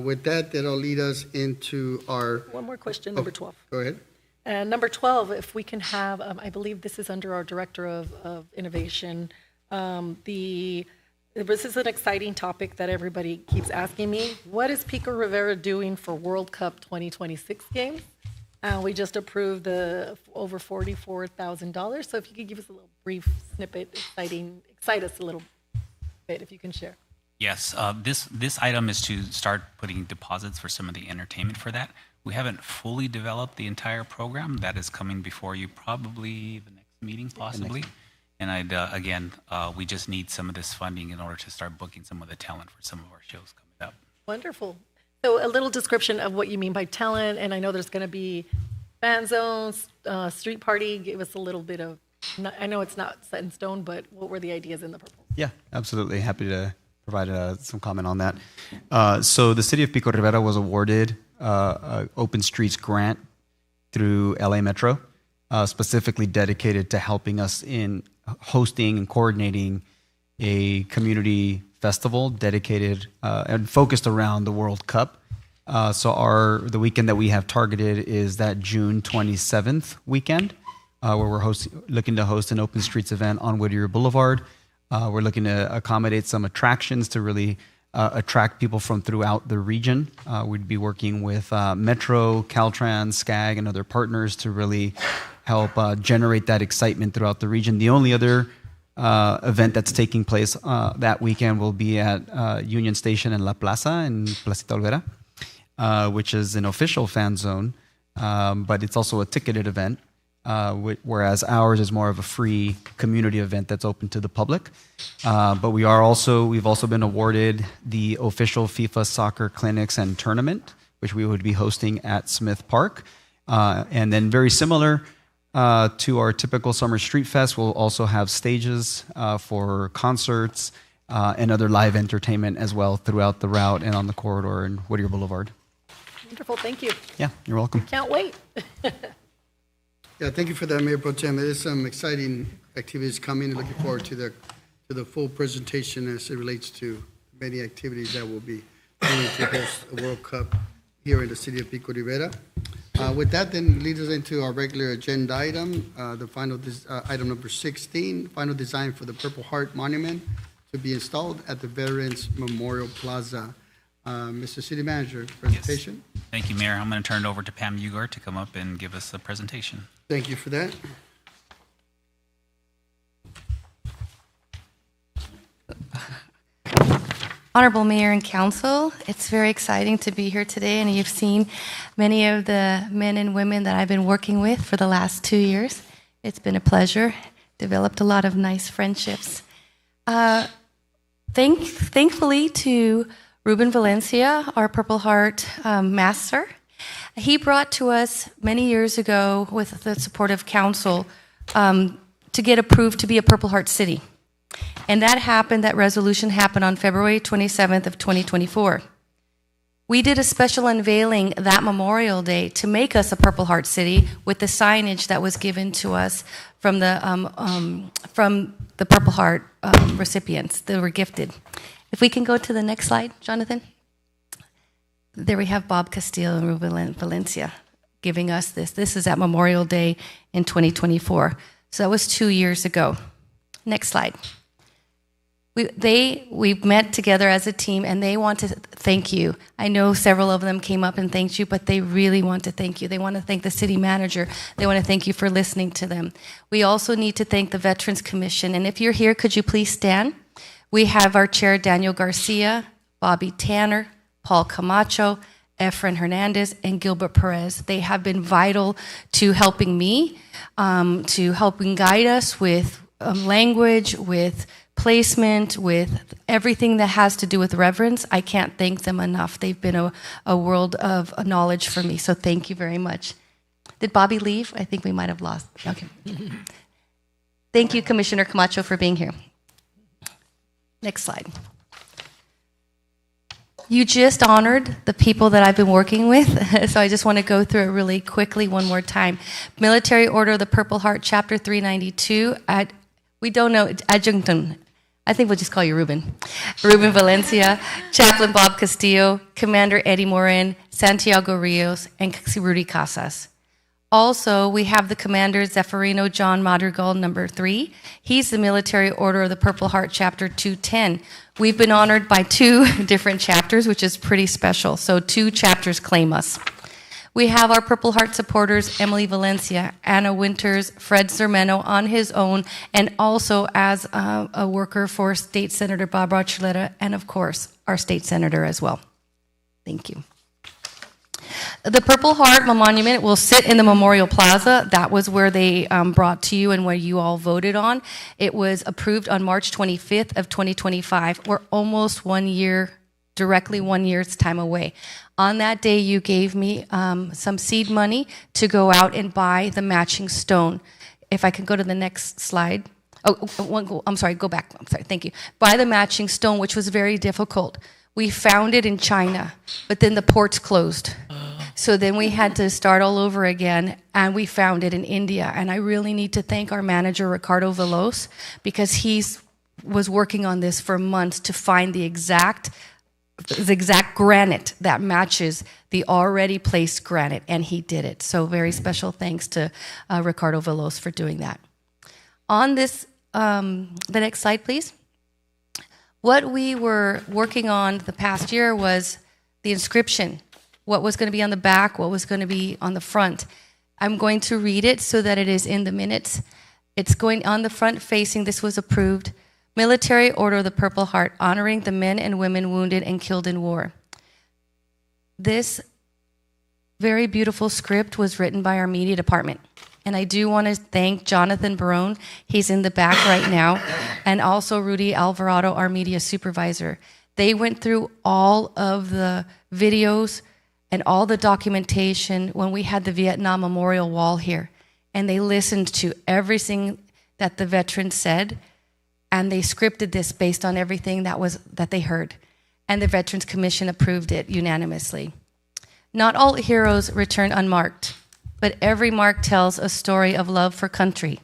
Speaker 1: With that, that'll lead us into our.
Speaker 8: One more question, number 12.
Speaker 1: Go ahead.
Speaker 8: And number 12, if we can have, I believe this is under our Director of Innovation. This is an exciting topic that everybody keeps asking me. What is Pico Rivera doing for World Cup 2026 games? We just approved the over $44,000. So if you could give us a little brief snippet, excite us a little bit, if you can share.
Speaker 13: Yes, this item is to start putting deposits for some of the entertainment for that. We haven't fully developed the entire program. That is coming before you probably the next meeting, possibly. And again, we just need some of this funding in order to start booking some of the talent for some of our shows coming up.
Speaker 8: Wonderful. So a little description of what you mean by talent, and I know there's going to be fan zones, street party. Give us a little bit of, I know it's not set in stone, but what were the ideas in the proposal?
Speaker 23: Yeah, absolutely. Happy to provide some comment on that. So the city of Pico Rivera was awarded an Open Streets grant through LA Metro. specifically dedicated to helping us in hosting and coordinating a community festival dedicated and focused around the World Cup. So the weekend that we have targeted is that June 27th weekend, where we're looking to host an open streets event on Whittier Boulevard. We're looking to accommodate some attractions to really attract people from throughout the region. We'd be working with Metro, Caltrans, SCAG, and other partners to really help generate that excitement throughout the region. The only other event that's taking place that weekend will be at Union Station in La Plaza in Placita Olvera, which is an official fan zone, but it's also a ticketed event. Whereas ours is more of a free community event that's open to the public. But we've also been awarded the official FIFA soccer clinics and tournament, which we would be hosting at Smith Park. And then very similar to our typical summer street fest, we'll also have stages for concerts and other live entertainment as well throughout the route and on the corridor in Whittier Boulevard.
Speaker 4: Wonderful, thank you.
Speaker 23: Yeah, you're welcome.
Speaker 4: Can't wait.
Speaker 1: Yeah, thank you for that, Mayor Pro Tem. There's some exciting activities coming. Looking forward to the full presentation as it relates to many activities that will be doing to host a World Cup here in the city of Pico Rivera. With that, then leads us into our regular agenda item, the final item number 16, final design for the Purple Heart Monument to be installed at the Veterans Memorial Plaza. Mr. City Manager, presentation.
Speaker 13: Yes. Thank you, Mayor. I'm going to turn it over to Pam Ugar to come up and give us a presentation.
Speaker 1: Thank you for that.
Speaker 12: Honorable Mayor and Council, it's very exciting to be here today, and you've seen many of the men and women that I've been working with for the last 2 years. It's been a pleasure. Developed a lot of nice friendships. Thankfully to Ruben Valencia, our Purple Heart master. He brought to us many years ago, with the support of council, to get approved to be a Purple Heart city. And that resolution happened on February 27th of 2024. We did a special unveiling that Memorial Day to make us a Purple Heart city with the signage that was given to us from the Purple Heart recipients that were gifted. If we can go to the next slide, Jonathan. There we have Bob Castillo and Ruben Valencia giving us this. This is at Memorial Day in 2024. So that was 2 years ago. Next slide. We met together as a team, and they want to thank you. I know several of them came up and thanked you, but they really want to thank you. They want to thank the city manager. They want to thank you for listening to them. We also need to thank the Veterans Commission. And if you're here, could you please stand? We have our chair, Daniel Garcia, Bobby Tanner, Paul Camacho, Efren Hernandez, and Gilbert Perez. They have been vital to helping me, to helping guide us with language, with placement, with everything that has to do with reverence. I can't thank them enough. They've been a world of knowledge for me, so thank you very much. Did Bobby leave? I think we might have lost. Okay. Thank you, Commissioner Camacho, for being here. Next slide. You just honored the people that I've been working with, so I just want to go through it really quickly one more time. Military Order of the Purple Heart, Chapter 392. We don't know, Adjutant. I think we'll just call you Ruben. Ruben Valencia, Chaplain Bob Castillo, Commander Eddie Morin, Santiago Rios, and Rudy Casas. Also, we have the Commander Zeffirino John Madrigal, number 3. He's the Military Order of the Purple Heart, Chapter 210. We've been honored by 2 different chapters, which is pretty special. So 2 chapters claim us. We have our Purple Heart supporters, Emily Valencia, Anna Winters, Fred Zermeno on his own, and also as a worker for State Senator Bob Archuleta, and of course, our State Senator as well. Thank you. The Purple Heart Monument will sit in the Memorial Plaza. That was where they brought to you and where you all voted on. It was approved on March 25th of 2025. We're almost 1 year, directly 1 year's time away. On that day, you gave me some seed money to go out and buy the matching stone. If I could go to the next slide. I'm sorry, go back. I'm sorry, thank you. Buy the matching stone, which was very difficult. We found it in China, but then the ports closed. So then we had to start all over again, and we found it in India. And I really need to thank our manager, Ricardo Veloz, because was working on this for months to find the exact granite that matches the already placed granite, and he did it. So very special thanks to Ricardo Veloz for doing that. On this, the next slide, please. What we were working on the past year was the inscription, what was going to be on the back, what was going to be on the front. I'm going to read it so that it is in the minutes. It's going on the front facing, this was approved, Military Order of the Purple Heart, honoring the men and women wounded and killed in war. This very beautiful script was written by our media department. And I do want to thank Jonathan Barone, he's in the back right now, and also Rudy Alvarado, our media supervisor. They went through all of the videos and all the documentation when we had the Vietnam Memorial Wall here. And they listened to everything that the veterans said, and they scripted this based on everything that they heard. And the Veterans Commission approved it unanimously. Not all heroes return unmarked, but every mark tells a story of love for country.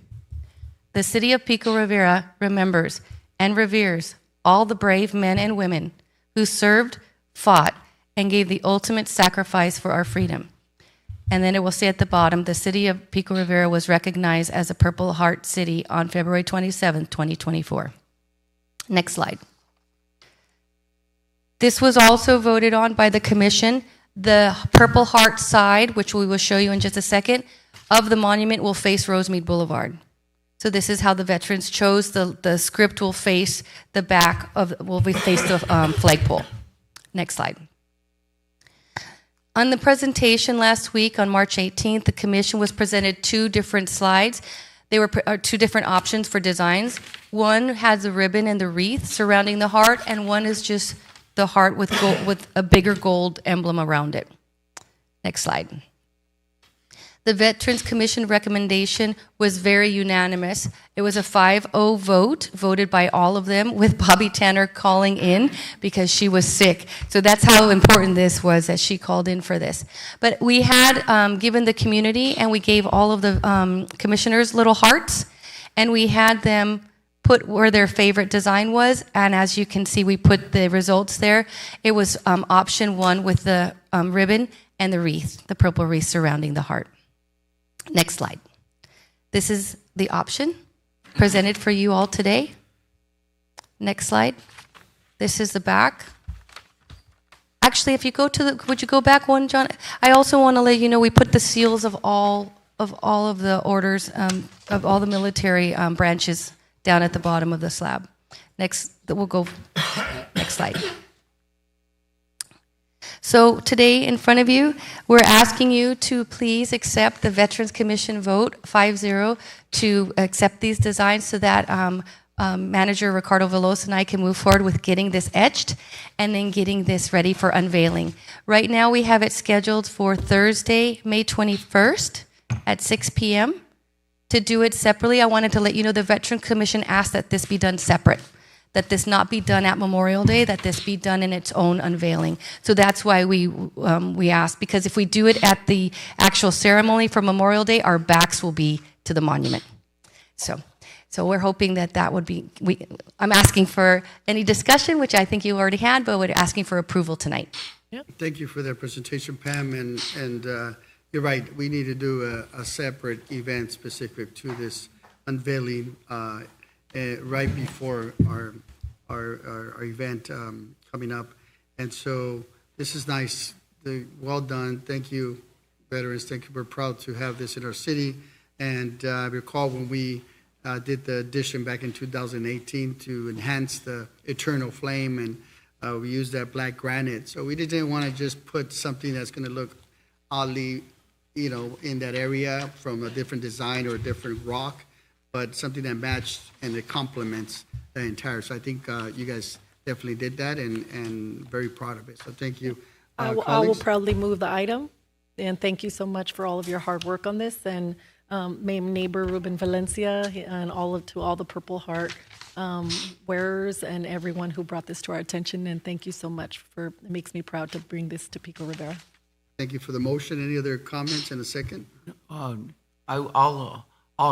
Speaker 12: The city of Pico Rivera remembers and reveres all the brave men and women who served, fought, and gave the ultimate sacrifice for our freedom. And then it will say at the bottom, the city of Pico Rivera was recognized as a Purple Heart City on February 27, 2024. Next slide. This was also voted on by the commission. The Purple Heart side, which we will show you in just a second, of the monument will face Rosemead Boulevard. So this is how the veterans chose. The script will face the back will face the flagpole. Next slide. On the presentation last week on March 18th, the commission was presented two different slides. They were two different options for designs. One has the ribbon and the wreath surrounding the heart, and one is just the heart with a bigger gold emblem around it. Next slide. The Veterans Commission recommendation was very unanimous. It was a 5-0 vote, voted by all of them, with Bobby Tanner calling in because she was sick. So that's how important this was, that she called in for this. But we had given the community, and we gave all of the commissioners little hearts, and we had them put where their favorite design was, and as you can see, we put the results there. It was option 1 with the ribbon and the wreath, the purple wreath surrounding the heart. Next slide. This is the option presented for you all today. Next slide. This is the back. Actually, if you go to would you go back one, John? I also want to let you know we put the seals of all of the orders, of all the military branches down at the bottom of the slab. Next, we'll go, next slide. So today in front of you, we're asking you to please accept the Veterans Commission vote 5-0 to accept these designs so that Manager Ricardo Veloz and I can move forward with getting this etched and then getting this ready for unveiling. Right now we have it scheduled for Thursday, May 21st at 6 p.m. To do it separately, I wanted to let you know the Veterans Commission asked that this be done separate, that this not be done at Memorial Day, that this be done in its own unveiling. So that's why we asked, because if we do it at the actual ceremony for Memorial Day, our backs will be to the monument. So we're hoping that would be, I'm asking for any discussion, which I think you already had, but we're asking for approval tonight.
Speaker 1: Yep. Thank you for that presentation, Pam, and you're right, we need to do a separate event specific to this unveiling right before our event coming up. And so this is nice. Well done. Thank you, veterans. Thank you. We're proud to have this in our city. And I recall when we did the addition back in 2018 to enhance the eternal flame, and we used that black granite. So we didn't want to just put something that's going to look oddly, in that area from a different design or a different rock, but something that matched and it complements the entire. So I think you guys definitely did that, and very proud of it. So thank you.
Speaker 8: I will proudly move the item, and thank you so much for all of your hard work on this, and my neighbor Ruben Valencia, and to all the Purple Heart wearers and everyone who brought this to our attention. And thank you so much it makes me proud to bring this to Pico Rivera.
Speaker 1: Thank you for the motion. Any other comments and a second?
Speaker 3: I'll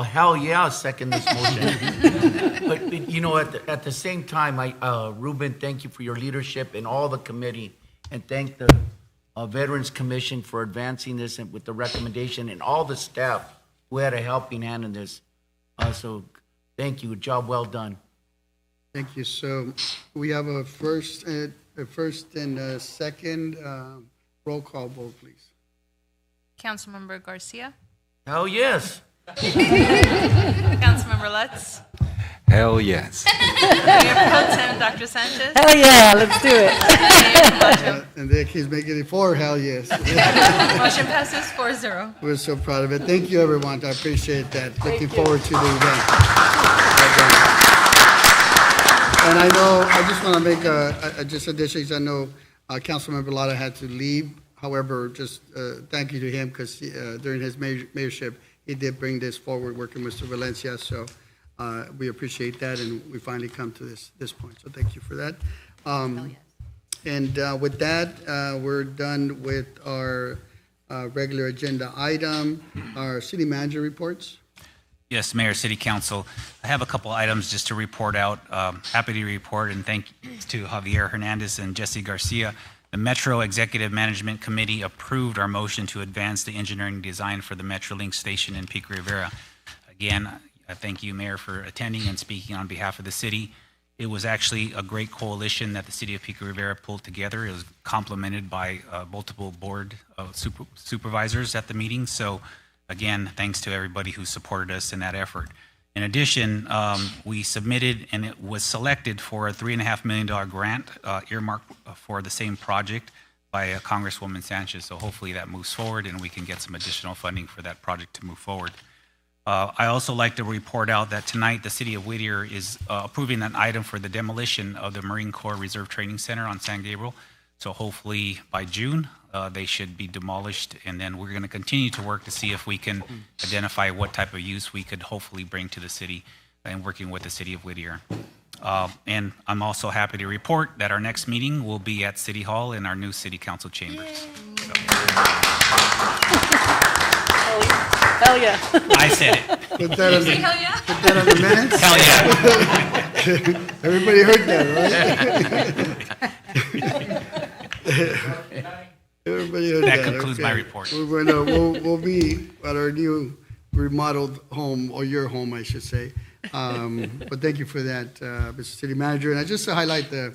Speaker 3: hell yeah second this motion. But you know, at the same time, Ruben, thank you for your leadership and all the committee, and thank the Veterans Commission for advancing this and with the recommendation, and all the staff who had a helping hand in this. So thank you, job well done.
Speaker 1: Thank you. So we have a first and a second roll call vote, please.
Speaker 2: Councilmember Garcia.
Speaker 3: Hell yes.
Speaker 2: Councilmember Lutz.
Speaker 10: Hell yes.
Speaker 2: Mayor Pro Tem Dr. Sanchez.
Speaker 4: Hell yeah, let's do it.
Speaker 1: And Nick, he's making it 4, hell yes.
Speaker 2: Motion passes 4-0.
Speaker 1: We're so proud of it. Thank you, everyone. I appreciate that. Looking forward to the event. And I know, I just want to make just additions. I know Councilmember Lotta had to leave. However, just thank you to him because during his mayorship, he did bring this forward, working with Mr. Valencia. So we appreciate that, and we finally come to this point. So thank you for that. And with that, we're done with our regular agenda item, our city manager reports.
Speaker 13: Yes, Mayor, City Council. I have a couple items just to report out. Happy to report, and thank you to Javier Hernandez and Jesse Garcia. The Metro Executive Management Committee approved our motion to advance the engineering design for the Metrolink station in Pico Rivera. Again, I thank you, Mayor, for attending and speaking on behalf of the city. It was actually a great coalition that the city of Pico Rivera pulled together. It was complemented by multiple board supervisors at the meeting. So again, thanks to everybody who supported us in that effort. In addition, we submitted and it was selected for a $3.5 million grant earmarked for the same project by Congresswoman Sanchez. So hopefully that moves forward and we can get some additional funding for that project to move forward. I also like to report out that tonight the city of Whittier is approving an item for the demolition of the Marine Corps Reserve Training Center on San Gabriel. So hopefully by June, they should be demolished, and then we're going to continue to work to see if we can identify what type of use we could hopefully bring to the city and working with the city of Whittier. And I'm also happy to report that our next meeting will be at City Hall in our new city council chambers.
Speaker 4: Hell yeah.
Speaker 13: I said it.
Speaker 1: Put that on the,
Speaker 2: Hell yeah.
Speaker 1: put that on the minutes.
Speaker 13: Hell yeah.
Speaker 1: Everybody heard that, right? Everybody heard that.
Speaker 13: That concludes my report.
Speaker 1: We'll be at our new remodeled home, or your home, I should say. But thank you for that, Mr. City Manager. And I just to highlight the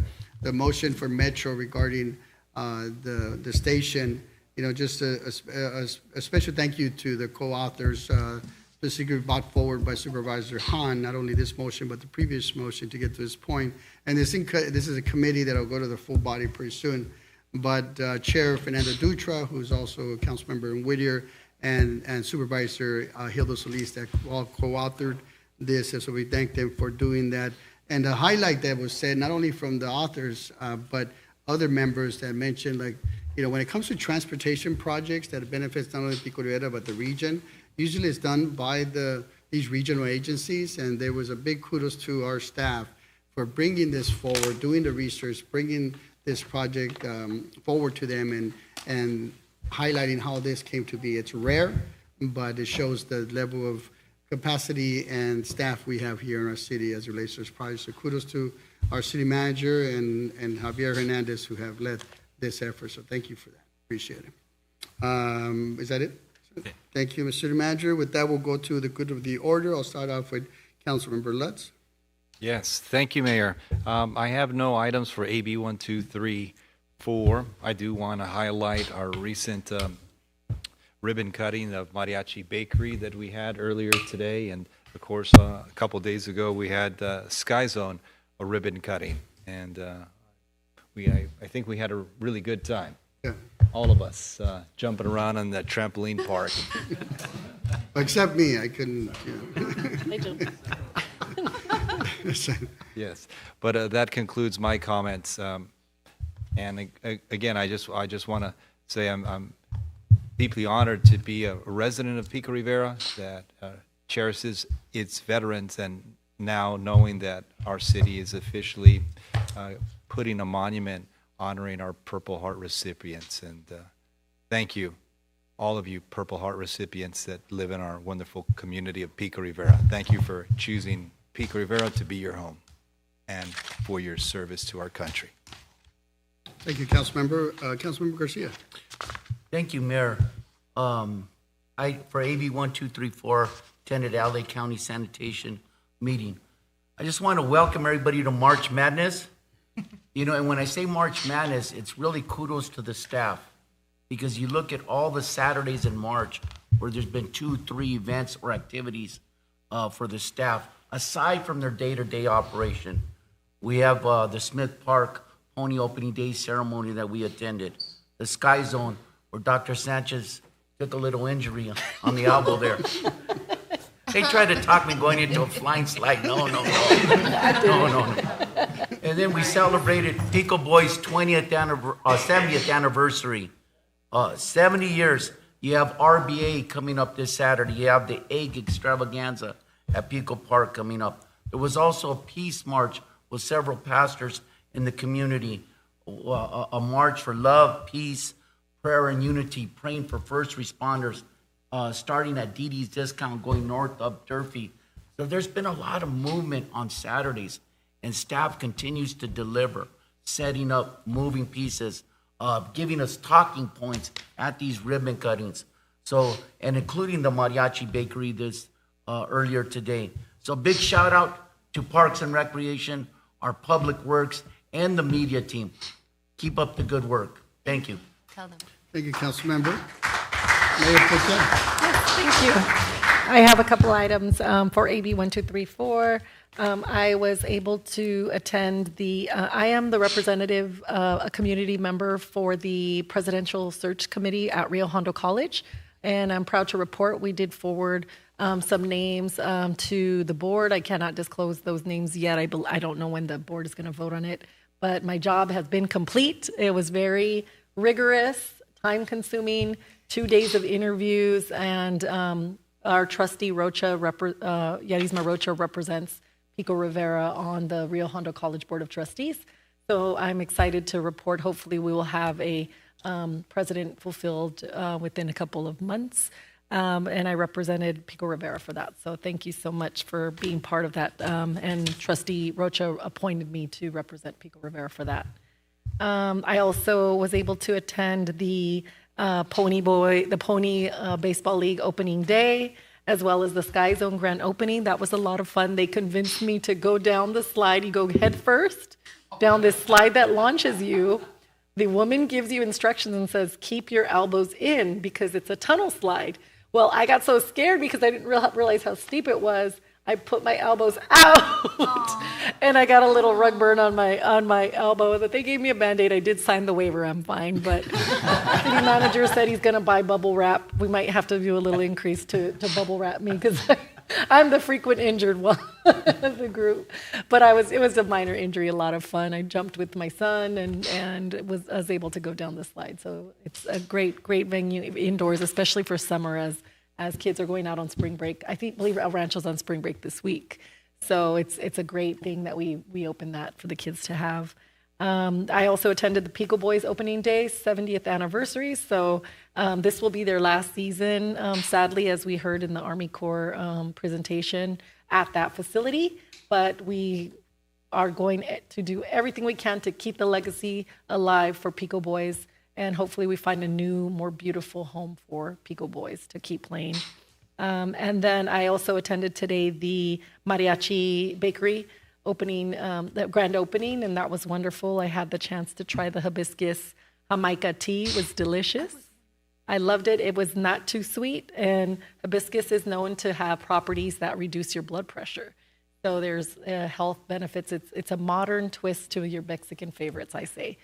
Speaker 1: motion for Metro regarding the station. You know, just a special thank you to the co-authors, specifically brought forward by Supervisor Hahn, not only this motion, but the previous motion to get to this point. And this is a committee that will go to the full body pretty soon. But Chair Fernando Dutra, who's also a council member in Whittier, and Supervisor Hilda Solis, that all co-authored this. And so we thank them for doing that. And the highlight that was said, not only from the authors, but other members that mentioned, like, you know, when it comes to transportation projects that benefits not only Pico Rivera, but the region, usually it's done by these regional agencies. And there was a big kudos to our staff for bringing this forward, doing the research, bringing this project forward to them and highlighting how this came to be. It's rare, but it shows the level of capacity and staff we have here in our city as it relates to this project. So kudos to our city manager and Javier Hernandez, who have led this effort. So thank you for that. Appreciate it. Is that it? Okay. Thank you, Mr. City Manager. With that, we'll go to the good of the order. I'll start off with Councilmember Lutz.
Speaker 10: Yes, thank you, Mayor. I have no items for AB 1234. I do want to highlight our recent ribbon cutting of Mariachi Bakery that we had earlier today. And of course, a couple days ago, we had Sky Zone, a ribbon cutting. And I think we had a really good time.
Speaker 1: Yeah.
Speaker 10: All of us jumping around on that trampoline park.
Speaker 1: Except me, I couldn't.
Speaker 4: They jumped.
Speaker 10: Yes, but that concludes my comments. And again, I just want to say I'm deeply honored to be a resident of Pico Rivera that cherishes its veterans, and now knowing that our city is officially putting a monument honoring our Purple Heart recipients. And Thank you, all of you Purple Heart recipients that live in our wonderful community of Pico Rivera. Thank you for choosing Pico Rivera to be your home and for your service to our country.
Speaker 1: Thank you, Councilmember. Councilmember Garcia.
Speaker 3: Thank you, Mayor. For AB 1234, attended LA County Sanitation meeting. I just want to welcome everybody to March Madness. You know, and when I say March Madness, it's really kudos to the staff, because you look at all the Saturdays in March where there's been 2-3 events or activities for the staff, aside from their day-to-day operation. We have the Smith Park Pony Opening Day ceremony that we attended, the Sky Zone, where Dr. Sanchez took a little injury on the elbow there. They tried to talk me going into a flying slide. No. And then we celebrated Pico Boys' 70th anniversary. 70 years. You have RBA coming up this Saturday. You have the Egg Extravaganza at Pico Park coming up. There was also a peace march with several pastors in the community, a march for love, peace, prayer, and unity, praying for first responders, starting at Dee Dee's Discount, going north up Durfee. So there's been a lot of movement on Saturdays, and staff continues to deliver, setting up moving pieces, giving us talking points at these ribbon cuttings. So, and including the Mariachi Bakery this earlier today. So big shout out to Parks and Recreation, our Public Works, and the media team. Keep up the good work. Thank you.
Speaker 12: Tell them.
Speaker 1: Thank you, Councilmember. Mayor Pro Tem.
Speaker 8: Thank you. I have a couple items for AB 1234. I was able to attend I am the representative, a community member for the Presidential Search Committee at Rio Hondo College, and I'm proud to report we did forward some names to the board. I cannot disclose those names yet. I don't know when the board is going to vote on it, but my job has been complete. It was very rigorous, time-consuming, 2 days of interviews, and our trustee Yarisma Rocha represents Pico Rivera on the Rio Hondo College Board of Trustees. So I'm excited to report. Hopefully we will have a president fulfilled within a couple of months. And I represented Pico Rivera for that. So thank you so much for being part of that. And Trustee Rocha appointed me to represent Pico Rivera for that. I also was able to attend the Pony Baseball League opening day, as well as the Sky Zone grand opening. That was a lot of fun. They convinced me to go down the slide. You go head first down this slide that launches you. The woman gives you instructions and says, keep your elbows in because it's a tunnel slide. Well, I got so scared because I didn't realize how steep it was. I put my elbows out and I got a little rug burn on my elbow. But they gave me a Band-Aid. I did sign the waiver. I'm fine. But the city manager said he's going to buy bubble wrap. We might have to do a little increase to bubble wrap me because I'm the frequent injured one of the group. But it was a minor injury, a lot of fun. I jumped with my son and was able to go down the slide. So it's a great venue indoors, especially for summer as kids are going out on spring break. I believe El Rancho's on spring break this week. So it's a great thing that we open that for the kids to have. I also attended the Pico Boys opening day, 70th anniversary. So this will be their last season, sadly, as we heard in the Army Corps presentation at that facility. But we are going to do everything we can to keep the legacy alive for Pico Boys. And hopefully we find a new, more beautiful home for Pico Boys to keep playing. And then I also attended today the Mariachi Bakery opening, the grand opening, and that was wonderful. I had the chance to try the hibiscus Jamaica tea. It was delicious. I loved it. It was not too sweet, and hibiscus is known to have properties that reduce your blood pressure. So there's health benefits. It's a modern twist to your Mexican favorites, I say.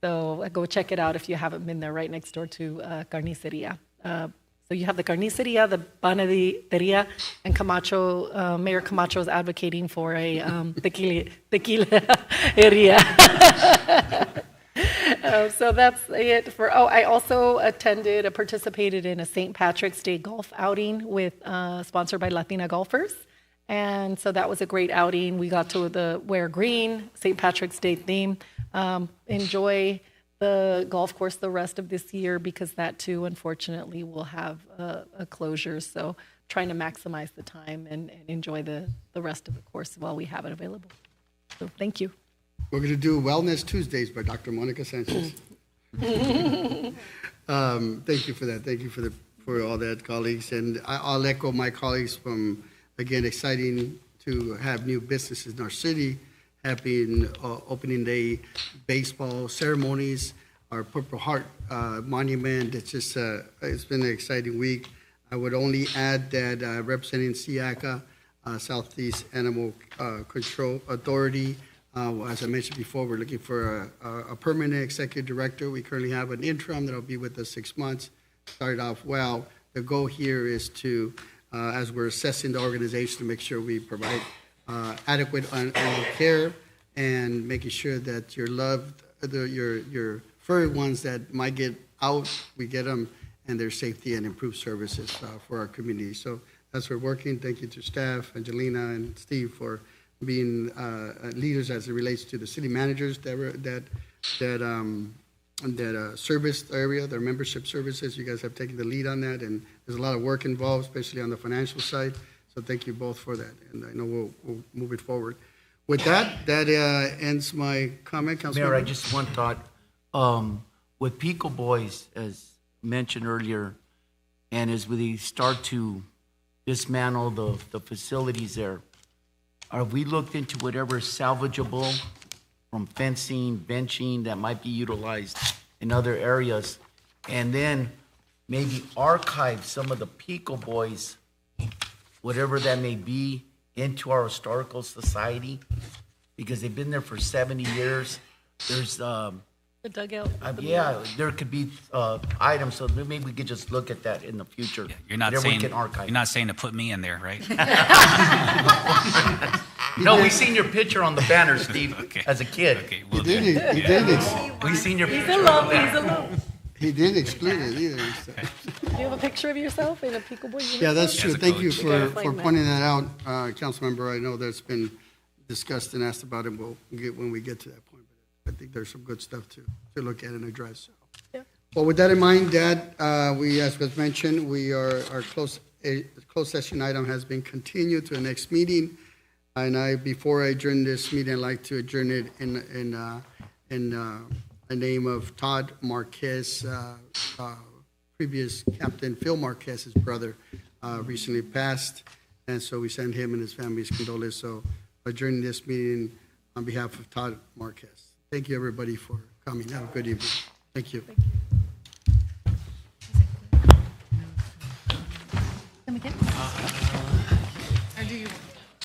Speaker 8: So go check it out if you haven't been there, right next door to Carniceria. So you have the Carniceria, the Panaderia, and Camacho, Mayor Camacho is advocating for a tequila area. So that's it for, I also participated in a St. Patrick's Day golf outing sponsored by Latina Golfers. And so that was a great outing. We got to wear green, St. Patrick's Day theme, enjoy
Speaker 4: the golf course the rest of this year because that too, unfortunately, will have a closure. So trying to maximize the time and enjoy the rest of the course while we have it available. So thank you.
Speaker 1: We're going to do Wellness Tuesdays by Dr. Monica Sanchez. Thank you for that. Thank you for all that, colleagues. And I'll echo my colleagues from, again, exciting to have new businesses in our city, having opening day baseball ceremonies, our Purple Heart monument. It's just, it's been an exciting week. I would only add that representing SIACA, Southeast Animal Control Authority, as I mentioned before, we're looking for a permanent executive director. We currently have an interim that'll be with us 6 months. Started off well. The goal here is to, as we're assessing the organization, to make sure we provide adequate animal care and making sure that your loved, your furry ones that might get out, we get them, and their safety and improved services for our community. So that's where we're working. Thank you to staff, Angelina and Steve, for being leaders as it relates to the city managers that service area, their membership services. You guys have taken the lead on that, and there's a lot of work involved, especially on the financial side. So thank you both for that, and I know we'll move it forward. With that, ends my comment, Councilman.
Speaker 3: Mayor, I just one thought. With Pico Boys, as mentioned earlier, and as we start to dismantle the facilities there, have we looked into whatever is salvageable from fencing, benching that might be utilized in other areas, and then maybe archive some of the Pico Boys, whatever that may be, into our historical society, because they've been there for 70 years. There's
Speaker 4: the dugout.
Speaker 3: Yeah, there could be items, so maybe we could just look at that in the future.
Speaker 13: Yeah, you're not saying to put me in there, right?
Speaker 3: No, we seen your picture on the banner, Steve, as a kid.
Speaker 13: Okay,
Speaker 1: He did.
Speaker 3: We seen your
Speaker 4: He's
Speaker 3: picture
Speaker 4: alone.
Speaker 3: on the
Speaker 4: He's
Speaker 3: banner.
Speaker 4: alone.
Speaker 1: He didn't exclude it either. So.
Speaker 4: Do you have a picture of yourself in a Pico Boy uniform?
Speaker 1: Yeah, that's true. Thank you for
Speaker 4: find that.
Speaker 1: pointing that out, Councilmember. I know that's been discussed and asked about, and we'll get when we get to that point. But I think there's some good stuff to look at and address. So.
Speaker 4: Yeah.
Speaker 1: Well, with that in mind, Dad, we, as was mentioned, our closed session item has been continued to the next meeting. And before I adjourn this meeting, I'd like to adjourn it in the name of Todd Marquez, previous Captain Phil Marquez's brother, recently passed. And so we send him and his family's condolences. So adjourning this meeting on behalf of Todd Marquez. Thank you, everybody, for coming. Have a good evening. Thank you.
Speaker 2: Let me get. Or do you?